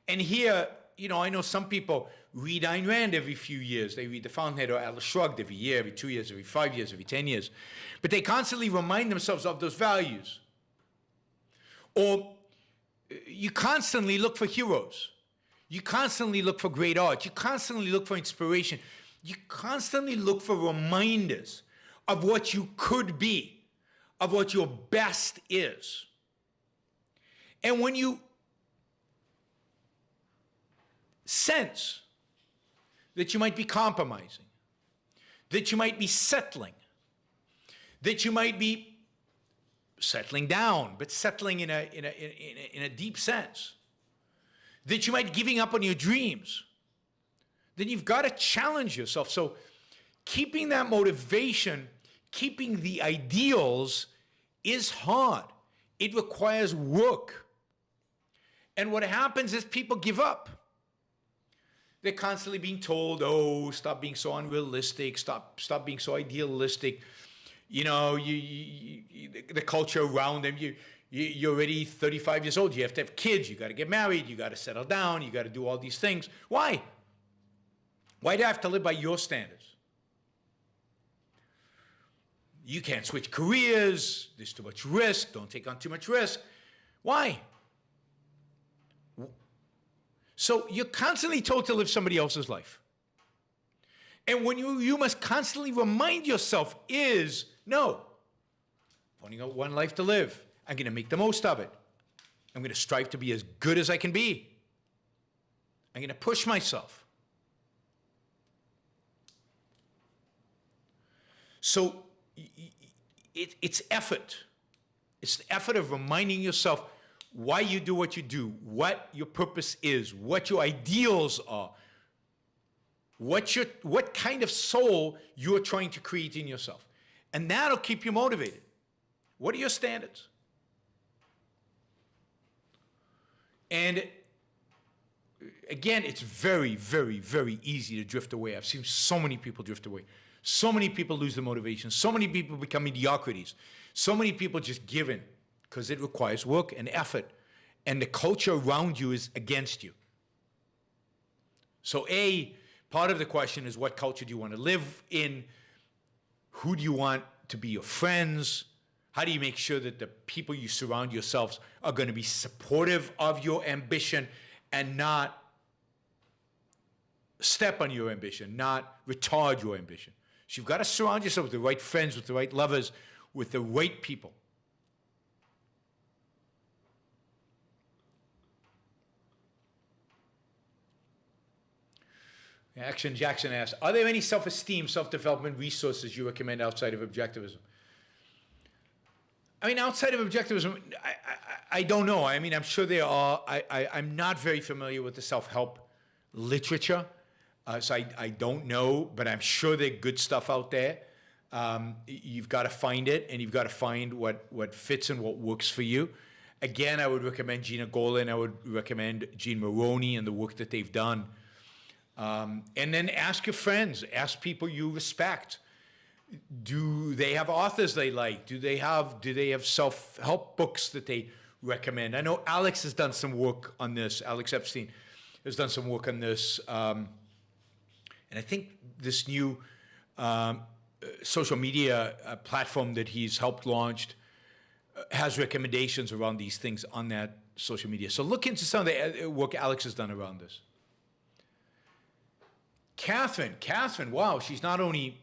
Speaker 2: And here, I know some people read Ayn Rand every few years. They read The Fountainhead or Atlas Shrugged every year, every 2 years, every 5 years, every 10 years. But they constantly remind themselves of those values. Or you constantly look for heroes. You constantly look for great art. You constantly look for inspiration. You constantly look for reminders of what you could be, of what your best is. And when you sense that you might be compromising, that you might be settling, that you might be settling down, but settling in a deep sense, that you might be giving up on your dreams, then you've got to challenge yourself. So keeping that motivation, keeping the ideals is hard. It requires work. And what happens is people give up. They're constantly being told, oh, stop being so unrealistic, stop being so idealistic. The culture around them, you're already 35 years old, you have to have kids, you got to get married, you got to settle down, you got to do all these things. Why? Why do I have to live by your standards? You can't switch careers, there's too much risk, don't take on too much risk. Why? So you're constantly told to live somebody else's life. And when you must constantly remind yourself is, no, I've only got one life to live. I'm going to make the most of it. I'm going to strive to be as good as I can be. I'm going to push myself. So it's effort. It's the effort of reminding yourself why you do what you do, what your purpose is, what your ideals are, what kind of soul you're trying to create in yourself. And that'll keep you motivated. What are your standards? And again, it's very, very, very easy to drift away. I've seen so many people drift away. So many people lose their motivation. So many people become mediocrities. So many people just give in because it requires work and effort. And the culture around you is against you. So part of the question is, what culture do you want to live in? Who do you want to be your friends? How do you make sure that the people you surround yourselves are going to be supportive of your ambition and not step on your ambition, not retard your ambition? So you've got to surround yourself with the right friends, with the right lovers, with the right people. Action Jackson asks, are there any self-esteem, self-development resources you recommend outside of Objectivism? I mean, outside of Objectivism, I don't know. I mean, I'm sure there are. I'm not very familiar with the self-help literature, so I don't know, but I'm sure there's good stuff out there. You've got to find it, and you've got to find what fits and what works for you. Again, I would recommend Gina Golan. I would recommend Jean Maroney and the work that they've done. And then ask your friends, ask people you respect. Do they have authors they like? Do they have self-help books that they recommend? I know Alex has done some work on this. Alex Epstein has done some work on this. And I think this new social media platform that he's helped launched has recommendations around these things on that social media. So look into some of the work Alex has done around this. Catherine, wow, she's not only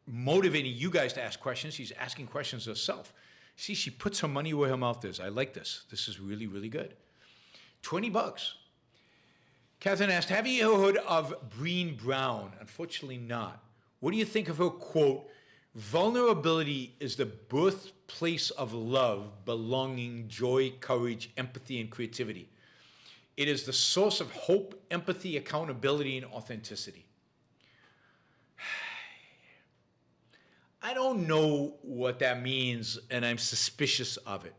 Speaker 2: motivating you guys to ask questions, she's asking questions herself. See, she puts her money where her mouth is. I like this. This is really, really good. $20. Catherine asked, have you ever heard of Brené Brown? Unfortunately not. What do you think of her quote, vulnerability is the birthplace of love, belonging, joy, courage, empathy, and creativity. It is the source of hope, empathy, accountability, and authenticity. I don't know what that means, and I'm suspicious of it.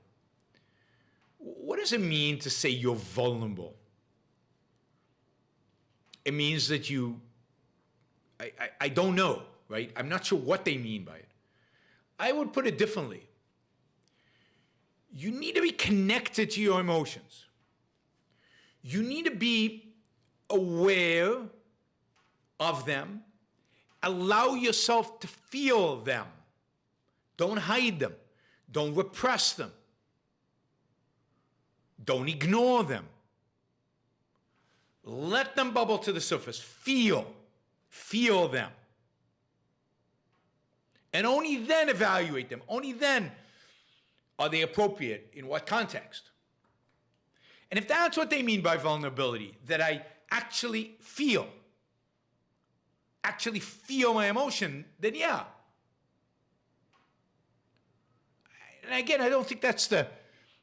Speaker 2: What does it mean to say you're vulnerable? It means that I don't know, right? I'm not sure what they mean by it. I would put it differently. You need to be connected to your emotions. You need to be aware of them. Allow yourself to feel them. Don't hide them. Don't repress them. Don't ignore them. Let them bubble to the surface. Feel them. And only then evaluate them. Only then are they appropriate in what context. And if that's what they mean by vulnerability, that I actually feel my emotion, then yeah. And again, I don't think that's the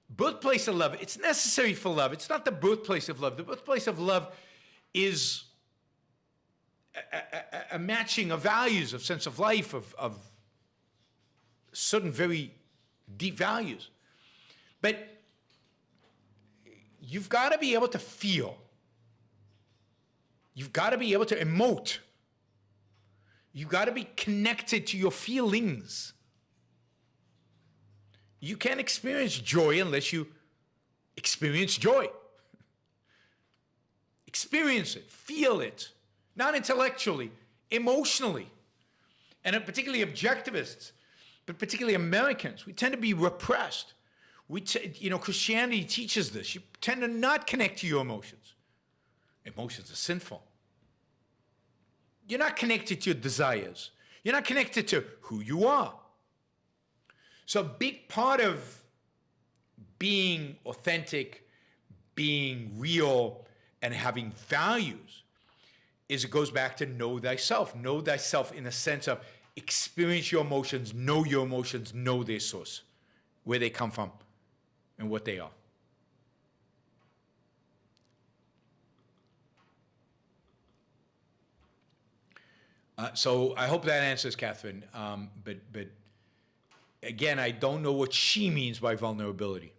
Speaker 2: birthplace of love. It's necessary for love. It's not the birthplace of love. The birthplace of love is a matching of values, of sense of life, of certain very deep values. But you've got to be able to feel. You've got to be able to emote. You've got to be connected to your feelings. You can't experience joy unless you experience joy. Experience it, feel it, not intellectually, emotionally. And particularly objectivists, but particularly Americans, we tend to be repressed. Christianity teaches this. You tend to not connect to your emotions. Emotions are sinful. You're not connected to your desires. You're not connected to who you are. So a big part of being authentic, being real, and having values is it goes back to know thyself. Know thyself in the sense of experience your emotions, know their source, where they come from, and what they are. So I hope that answers Catherine. But again, I don't know what she means by vulnerability.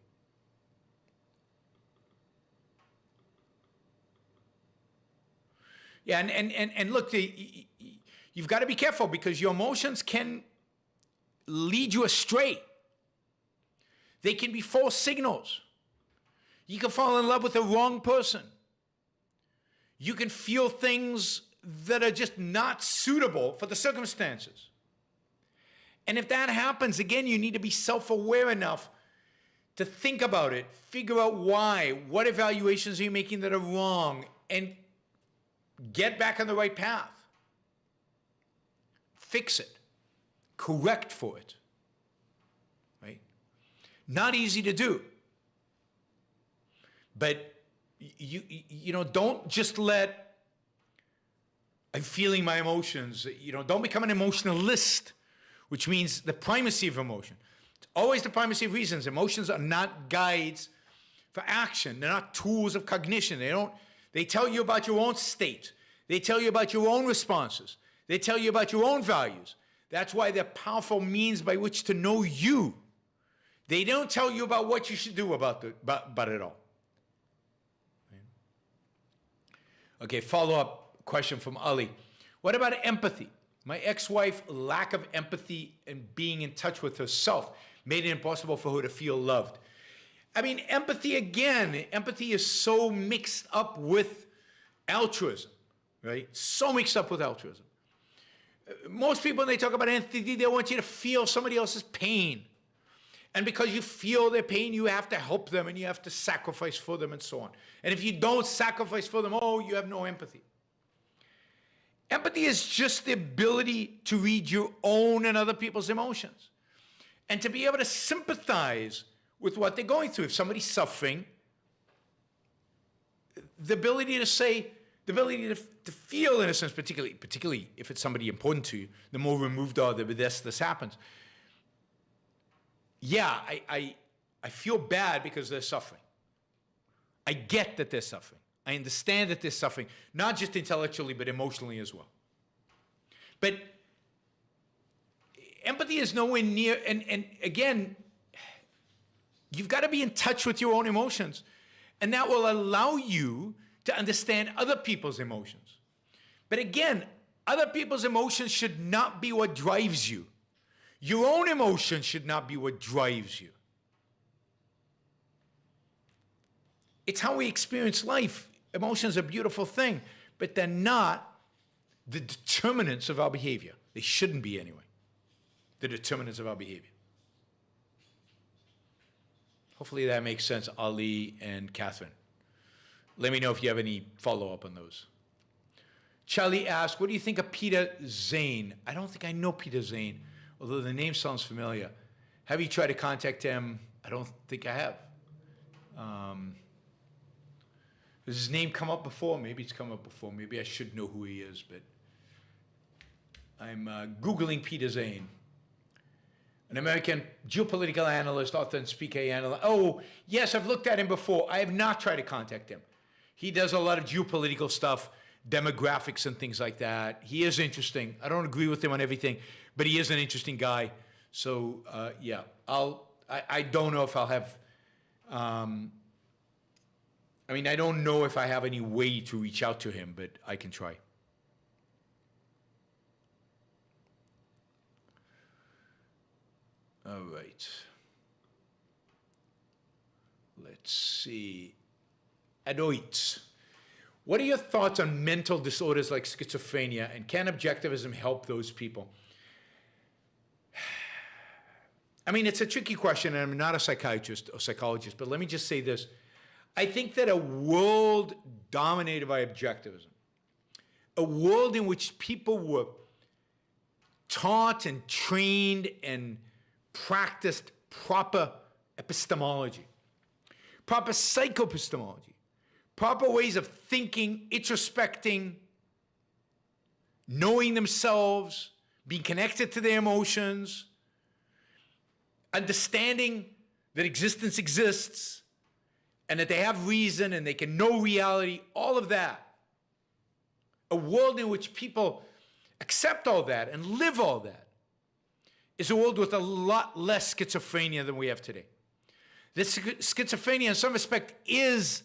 Speaker 2: Yeah, and look, you've got to be careful because your emotions can lead you astray. They can be false signals. You can fall in love with the wrong person. You can feel things that are just not suitable for the circumstances. And if that happens, again, you need to be self-aware enough to think about it, figure out why, what evaluations are you making that are wrong, and get back on the right path. Fix it. Correct for it. Right? Not easy to do. But don't just let I'm feeling my emotions, don't become an emotionalist, which means the primacy of emotion. It's always the primacy of reasons. Emotions are not guides for action. They're not tools of cognition. They tell you about your own state. They tell you about your own responses. They tell you about your own values. That's why they're powerful means by which to know you. They don't tell you about what you should do about it all. Okay, follow up. question from Ali. What about empathy? My ex-wife, lack of empathy and being in touch with herself made it impossible for her to feel loved. I mean, empathy is so mixed up with altruism, right? So mixed up with altruism. Most people, when they talk about empathy, they want you to feel somebody else's pain. And because you feel their pain, you have to help them and you have to sacrifice for them and so on. And if you don't sacrifice for them, you have no empathy. Empathy is just the ability to read your own and other people's emotions and to be able to sympathize with what they're going through. If somebody's suffering, the ability to feel in a sense, particularly if it's somebody important to you, the more removed are, the less this happens. Yeah, I feel bad because they're suffering. I get that they're suffering. I understand that they're suffering, not just intellectually, but emotionally as well. But empathy is nowhere near, and again, you've got to be in touch with your own emotions. And that will allow you to understand other people's emotions. But again, other people's emotions should not be what drives you. Your own emotions should not be what drives you. It's how we experience life. Emotions are a beautiful thing, but they're not the determinants of our behavior. They shouldn't be anyway, the determinants of our behavior. Hopefully that makes sense, Ali and Catherine. Let me know if you have any follow-up on those. Charlie asked, what do you think of Peter Zane? I don't think I know Peter Zane, although the name sounds familiar. Have you tried to contact him? I don't think I have. Has his name come up before? Maybe it's come up before. Maybe I should know who he is, but I'm Googling Peter Zane. An American geopolitical analyst, author, and speaker. Oh, yes, I've looked at him before. I have not tried to contact him. He does a lot of geopolitical stuff, demographics and things like that. He is interesting. I don't agree with him on everything, but he is an interesting guy. So, yeah, I don't know if I'll have, I don't know if I have any way to reach out to him, but I can try. All right. Let's see. Adoit. What are your thoughts on mental disorders like schizophrenia, and can objectivism help those people? I mean, it's a tricky question, and I'm not a psychiatrist or psychologist, but let me just say this. I think that a world dominated by objectivism, a world in which people were taught and trained and practiced proper epistemology, proper psychoepistemology, proper ways of thinking, introspecting, knowing themselves, being connected to their emotions, understanding that existence exists and that they have reason and they can know reality, all of that. A world in which people accept all that and live all that is a world with a lot less schizophrenia than we have today. This schizophrenia, in some respect, is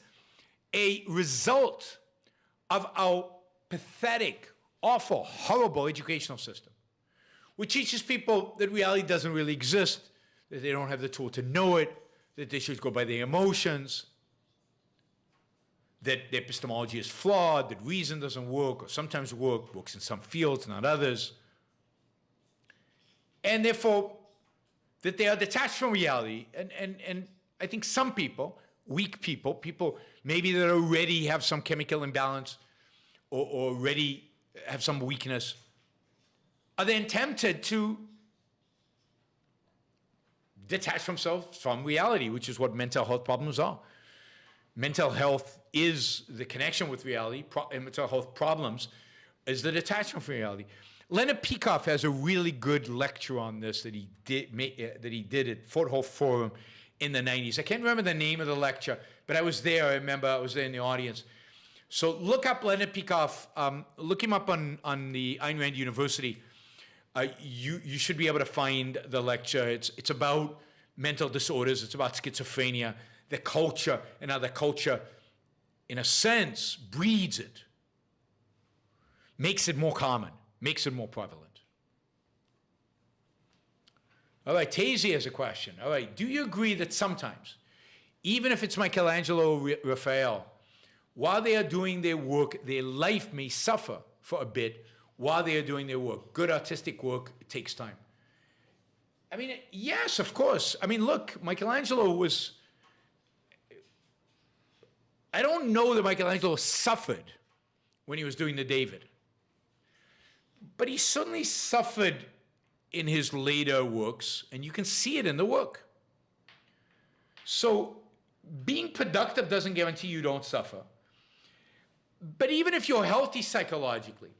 Speaker 2: a result of our pathetic, awful, horrible educational system, which teaches people that reality doesn't really exist, that they don't have the tool to know it, that they should go by their emotions, that their epistemology is flawed, that reason doesn't work, or sometimes works in some fields, not others. And therefore, that they are detached from reality. And I think some people, weak people, people maybe that already have some chemical imbalance or already have some weakness, are then tempted to detach themselves from reality, which is what mental health problems are. Mental health is the connection with reality, and mental health problems is the detachment from reality. Leonard Peikoff has a really good lecture on this that he did at Fort Hope Forum in the 90s. I can't remember the name of the lecture, but I was there. I remember I was there in the audience. So look up Leonard Peikoff. Look him up on the Ayn Rand University. You should be able to find the lecture. It's about mental disorders. It's about schizophrenia, the culture, and how the culture, in a sense, breeds it. makes it more common, makes it more prevalent. All right, Tazy has a question. All right, do you agree that sometimes, even if it's Michelangelo or Raphael, while they are doing their work, their life may suffer for a bit while they are doing their work? Good artistic work, it takes time. I mean, yes, of course. I mean, look, Michelangelo was... I don't know that Michelangelo suffered when he was doing the David. But he certainly suffered in his later works, and you can see it in the work. So being productive doesn't guarantee you don't suffer. But even if you're healthy psychologically,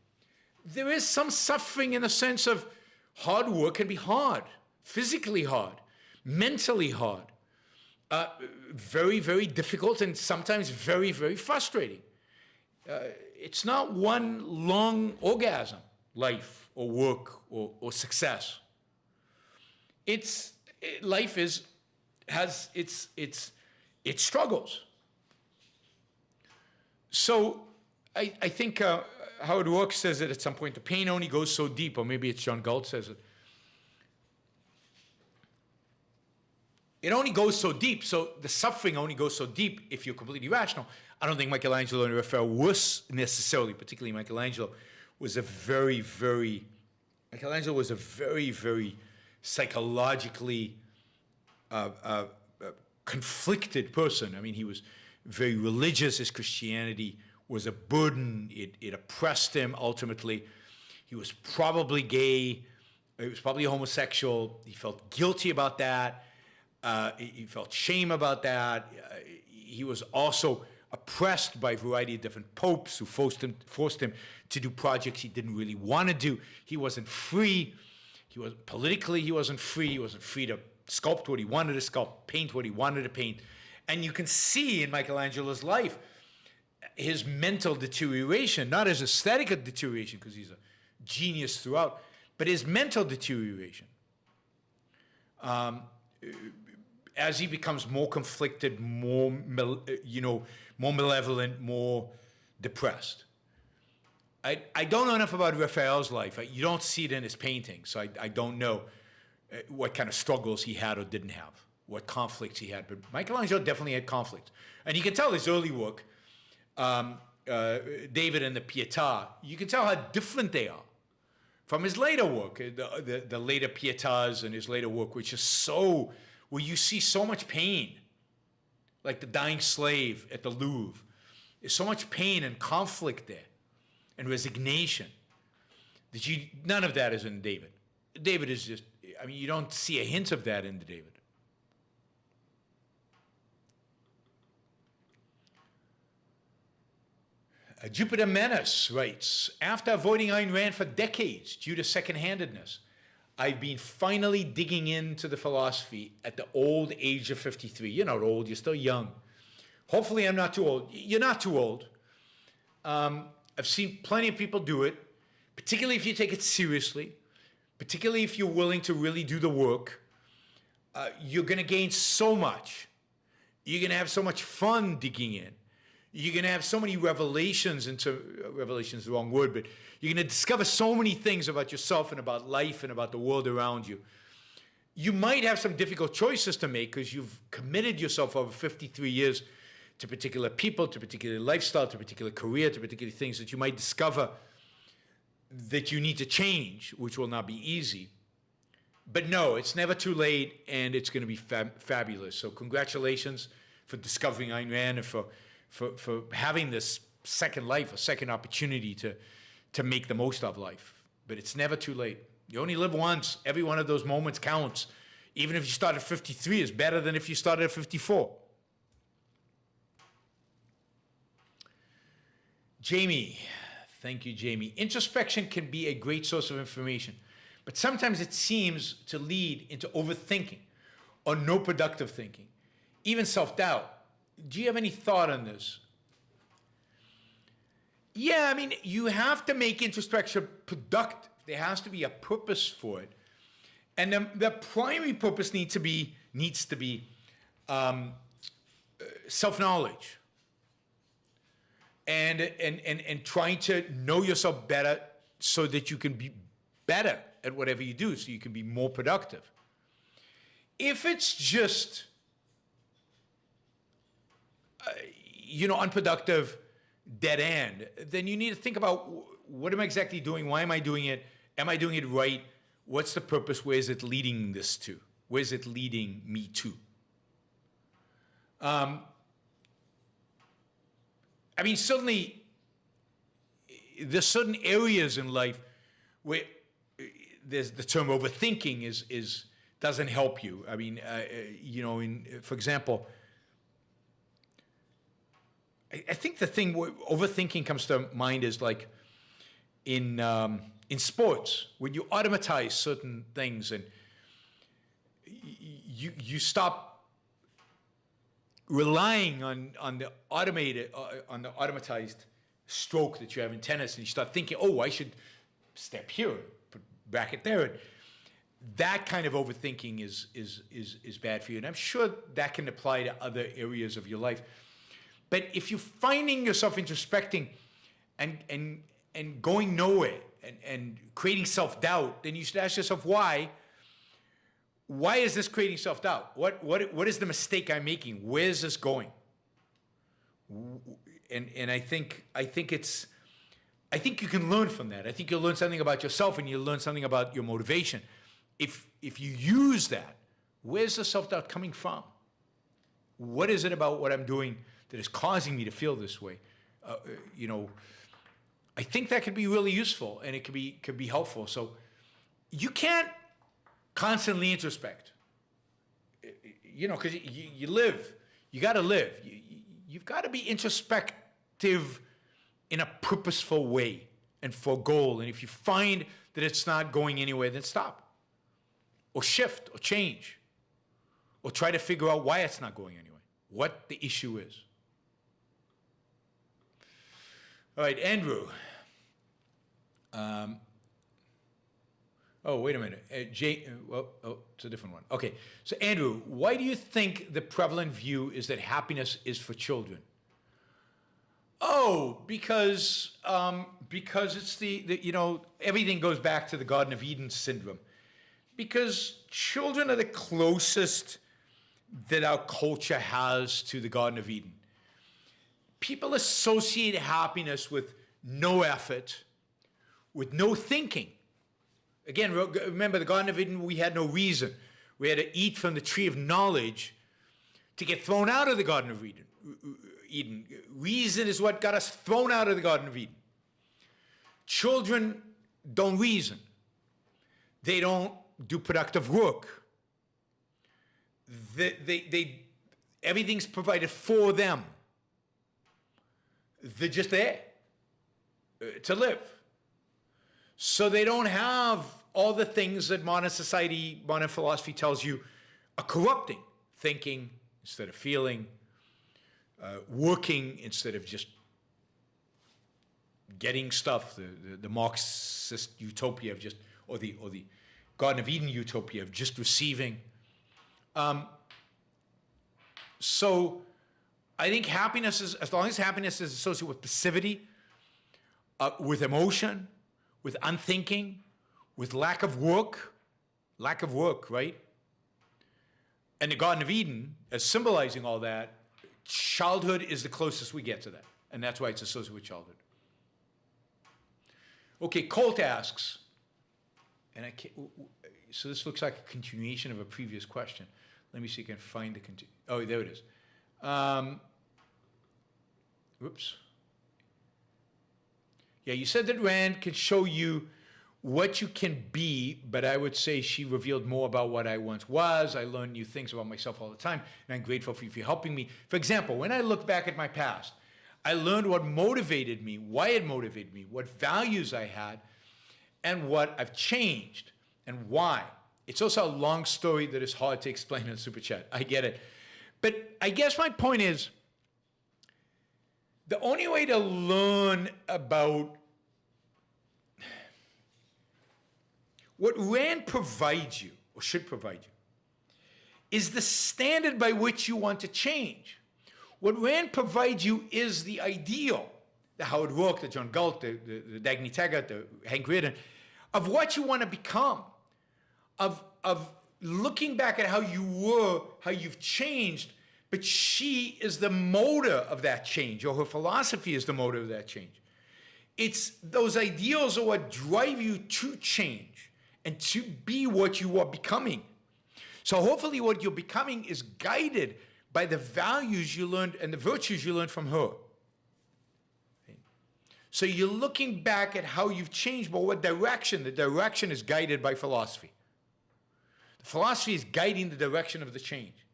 Speaker 2: there is some suffering in the sense of hard work can be hard, physically hard, mentally hard, very, very difficult, and sometimes very, very frustrating. It's not one long orgasm, life or work or success. Life has its struggles. So I think Howard Roark says it at some point, the pain only goes so deep, or maybe it's John Galt says it. It only goes so deep, so the suffering only goes so deep if you're completely rational. I don't think Michelangelo and Raphael was necessarily, particularly Michelangelo, was a very, very psychologically conflicted person. I mean, he was very religious. His Christianity was a burden. It oppressed him ultimately. He was probably gay. He was probably homosexual. He felt guilty about that. He felt shame about that. He was also oppressed by a variety of different popes who forced him to do projects he didn't really want to do. He wasn't free. Politically, he wasn't free. He wasn't free to sculpt what he wanted to sculpt, paint what he wanted to paint. And you can see in Michelangelo's life his mental deterioration, not his aesthetic deterioration, because he's a genius throughout, but his mental deterioration. As he becomes more conflicted, more malevolent, more depressed. I don't know enough about Raphael's life. You don't see it in his paintings, so I don't know what kind of struggles he had or didn't have, what conflicts he had. But Michelangelo definitely had conflicts. And you can tell his early work, David and the Pietà, you can tell how different they are from his later work, the later Pietàs and his later work, which is where you see so much pain, like the dying slave at the Louvre. There's so much pain and conflict there, and resignation, that none of that is in David. David is just, I mean, you don't see a hint of that in the David. Jupiter Menace writes, after avoiding Ayn Rand for decades due to second-handedness, I've been finally digging into the philosophy at the old age of 53. You're not old, you're still young. Hopefully I'm not too old. You're not too old. I've seen plenty of people do it, particularly if you take it seriously, particularly if you're willing to really do the work. You're going to gain so much. You're going to have so much fun digging in. You're going to have so many revelations revelations is the wrong word, but you're going to discover so many things about yourself and about life and about the world around you. You might have some difficult choices to make because you've committed yourself over 53 years to particular people, to particular lifestyle, to particular career, to particular things that you might discover that you need to change, which will not be easy. But no, it's never too late, and it's going to be fabulous. So congratulations for discovering Ayn Rand and for having this second life, a second opportunity to make the most of life. But it's never too late. You only live once. Every one of those moments counts. Even if you start at 53, it's better than if you started at 54. Jamie, thank you, Jamie. Introspection can be a great source of information, but sometimes it seems to lead into overthinking or no productive thinking, even self-doubt. Do you have any thought on this? Yeah, I mean, you have to make introspection productive. There has to be a purpose for it. And the primary purpose needs to be self-knowledge. and trying to know yourself better so that you can be better at whatever you do, so you can be more productive. If it's just, unproductive, dead end, then you need to think about, what am I exactly doing? Why am I doing it? Am I doing it right? What's the purpose? Where is it leading this to? Where is it leading me to? Certainly, there's certain areas in life where there's the term overthinking doesn't help you. For example, I think the thing where overthinking comes to mind is like in sports, when you automatize certain things and you stop relying on the automatized stroke that you have in tennis, and you start thinking, oh, I should step here, put racket there. And that kind of overthinking is bad for you. And I'm sure that can apply to other areas of your life. But if you're finding yourself introspecting and going nowhere and creating self-doubt, then you should ask yourself why. Why is this creating self-doubt? What is the mistake I'm making? Where's this going? And I think you can learn from that. I think you'll learn something about yourself, and you'll learn something about your motivation. If you use that, where's the self-doubt coming from? What is it about what I'm doing that is causing me to feel this way? I think that could be really useful, and it could be helpful. So you can't constantly introspect, because you live. You got to live. You've got to be introspective in a purposeful way and for a goal. And if you find that it's not going anywhere, then stop, or shift, or change, or try to figure out why it's not going anywhere, what the issue is. All right, Andrew. Wait a minute. It's a different one. Okay, so Andrew, why do you think the prevalent view is that happiness is for children? Oh, because it's the everything goes back to the Garden of Eden syndrome. Because children are the closest that our culture has to the Garden of Eden. People associate happiness with no effort, with no thinking. Again, remember the Garden of Eden, we had no reason. We had to eat from the tree of knowledge to get thrown out of the Garden of Eden. Reason is what got us thrown out of the Garden of Eden. Children don't reason. They don't do productive work. Everything's provided for them. They're just there to live. So they don't have all the things that modern society, modern philosophy tells you are corrupting. Thinking instead of feeling, working instead of just getting stuff. The Marxist utopia of or the Garden of Eden utopia of just receiving. So I think happiness is, as long as happiness is associated with passivity, with emotion, with unthinking, with lack of work, right? And the Garden of Eden, as symbolizing all that, childhood is the closest we get to that. And that's why it's associated with childhood. Okay, Colt asks, and I can't, so this looks like a continuation of a previous question. Let me see if I can find the oh, there it is. Whoops. Yeah, you said that Rand can show you what you can be, but I would say she revealed more about what I once was. I learned new things about myself all the time, and I'm grateful for you for helping me. For example, when I look back at my past, I learned what motivated me, why it motivated me, what values I had, and what I've changed, and why. It's also a long story that is hard to explain in Super Chat. I get it. But I guess my point is, the only way to learn about what Rand provides you, or should provide you, is the standard by which you want to change. What Rand provides you is the ideal. the Howard Rourke, the John Galt, the Dagny Taggart, the Hank Reardon, of what you want to become, of looking back at how you were, how you've changed, but she is the motor of that change, or her philosophy is the motor of that change. It's those ideals are what drive you to change and to be what you are becoming. So hopefully what you're becoming is guided by the values you learned and the virtues you learned from her. So you're looking back at how you've changed, but what direction? The direction is guided by philosophy. The philosophy is guiding the direction of the change,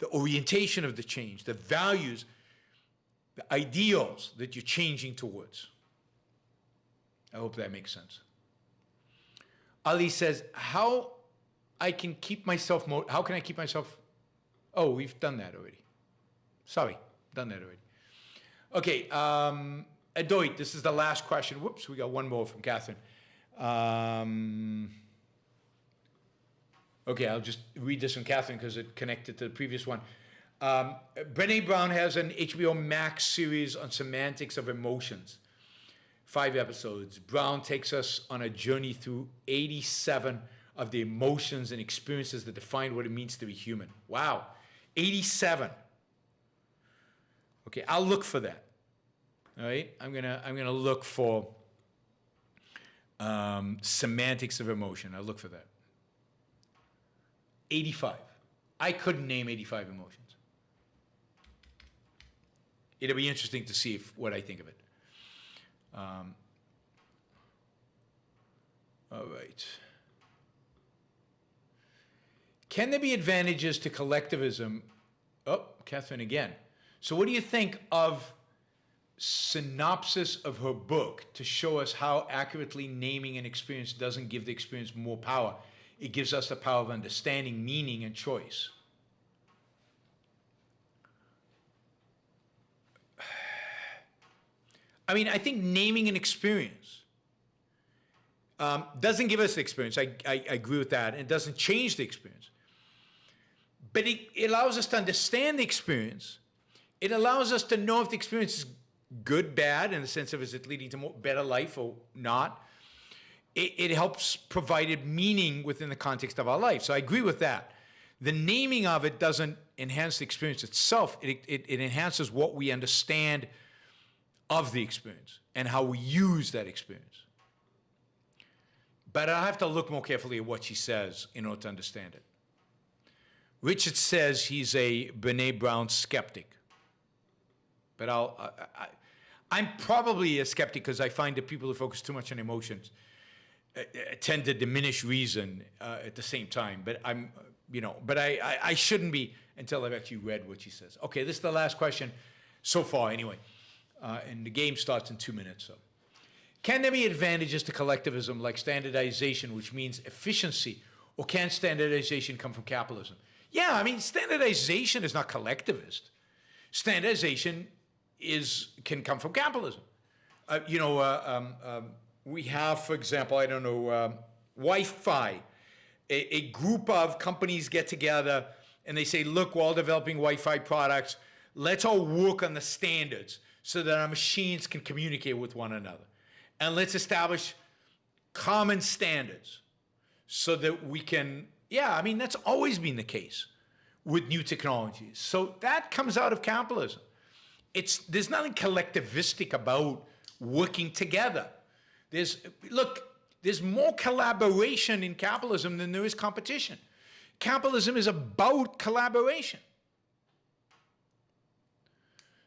Speaker 2: the orientation of the change, the values, the ideals that you're changing towards. I hope that makes sense. Ali says, how can I keep myself, oh, we've done that already. Sorry, done that already. Okay, Adoit, this is the last question. Whoops, we got one more from Catherine. Okay, I'll just read this from Catherine because it connected to the previous one. Brené Brown has an HBO Max series on semantics of emotions. 5 episodes. Brown takes us on a journey through 87 of the emotions and experiences that define what it means to be human. Wow, 87. Okay, I'll look for that. All right, I'm gonna look for semantics of emotion. I'll look for that. 85. I couldn't name 85 emotions. It'll be interesting to see what I think of it. All right. Can there be advantages to collectivism? Oh, Catherine again. So what do you think of synopsis of her book to show us how accurately naming an experience doesn't give the experience more power? It gives us the power of understanding, meaning, and choice. I mean, I think naming an experience doesn't give us the experience. I agree with that. It doesn't change the experience. But it allows us to understand the experience. It allows us to know if the experience is good, bad, in the sense of is it leading to better life or not. It helps provide meaning within the context of our life. So I agree with that. The naming of it doesn't enhance the experience itself. It enhances what we understand of the experience and how we use that experience. But I have to look more carefully at what she says in order to understand it. Richard says he's a Brené Brown skeptic. But I'm probably a skeptic because I find that people who focus too much on emotions tend to diminish reason at the same time. But I shouldn't be until I've actually read what she says. Okay, this is the last question so far anyway. And the game starts in 2 minutes. So, can there be advantages to collectivism like standardization, which means efficiency, or can standardization come from capitalism? Yeah, I mean, standardization is not collectivist. Standardization can come from capitalism. We have, for example, I don't know, Wi-Fi. A group of companies get together and they say, look, we're all developing Wi-Fi products. Let's all work on the standards so that our machines can communicate with one another. And let's establish common standards so that we can, that's always been the case with new technologies. So that comes out of capitalism. There's nothing collectivistic about working together. There's more collaboration in capitalism than there is competition. Capitalism is about collaboration.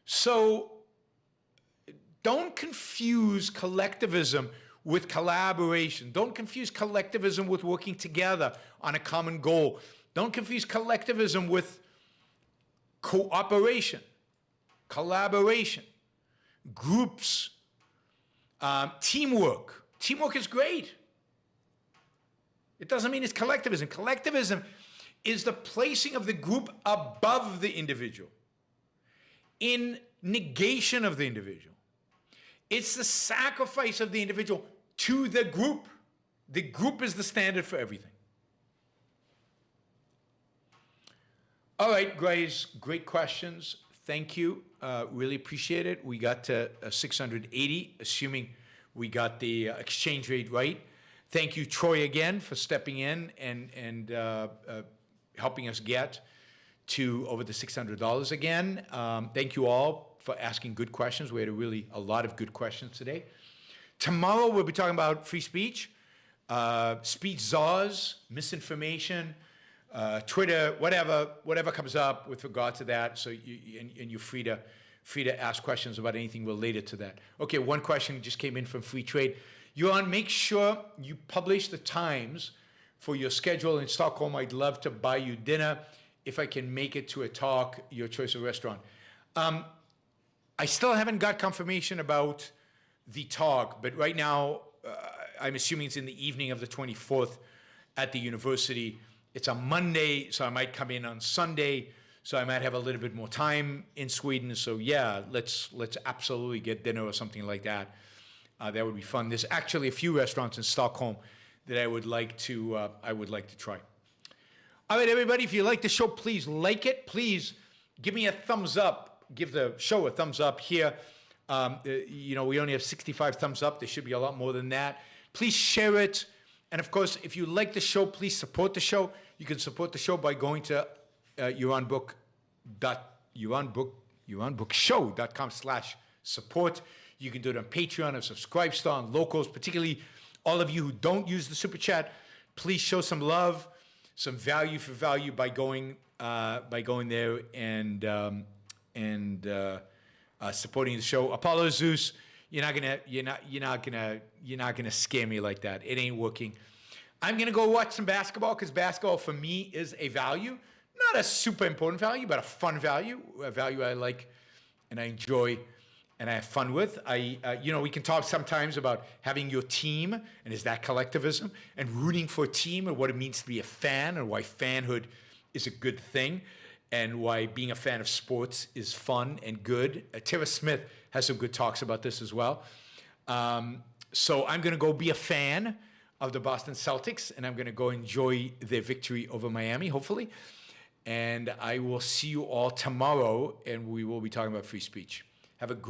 Speaker 2: So don't confuse collectivism with collaboration. Don't confuse collectivism with working together on a common goal. Don't confuse collectivism with cooperation, collaboration, groups, teamwork. Teamwork is great. It doesn't mean it's collectivism. Collectivism is the placing of the group above the individual, in negation of the individual. It's the sacrifice of the individual to the group. The group is the standard for everything. All right, guys, great questions. Thank you. Really appreciate it. We got to 680, assuming we got the exchange rate right. Thank you, Troy, again for stepping in and helping us get to over the $600 again. Thank you all for asking good questions. We had a lot of good questions today. Tomorrow we'll be talking about free speech, speech czars, misinformation, Twitter, whatever comes up with regard to that. So you're free to ask questions about anything related to that. Okay, one question just came in from Free Trade. Yaron, make sure you publish the times for your schedule in Stockholm. I'd love to buy you dinner if I can make it to a talk, your choice of restaurant. I still haven't got confirmation about the talk, but right now I'm assuming it's in the evening of the 24th at the university. It's a Monday, so I might come in on Sunday, so I might have a little bit more time in Sweden. So yeah, let's absolutely get dinner or something like that. That would be fun. There's actually a few restaurants in Stockholm that I would like to try. All right, everybody, if you like the show, please like it. Please give me a thumbs up. Give the show a thumbs up here. We only have 65 thumbs up. There should be a lot more than that. Please share it. And of course, if you like the show, please support the show. You can support the show by going to yaronbookshow.com/support. You can do it on Patreon or Subscribestar on Locals, particularly all of you who don't use the Super Chat. Please show some love, some value for value by going there and supporting the show. Apollo Zeus, you're not gonna scare me like that. It ain't working. I'm gonna go watch some basketball because basketball for me is a value, not a super important value, but a fun value, a value I like and I enjoy and I have fun with. We can talk sometimes about having your team and is that collectivism and rooting for a team and what it means to be a fan and why fanhood is a good thing and why being a fan of sports is fun and good. Tara Smith has some good talks about this as well. So I'm going to go be a fan of the Boston Celtics, and I'm going to go enjoy their victory over Miami, hopefully. And I will see you all tomorrow, and we will be talking about free speech. Have a great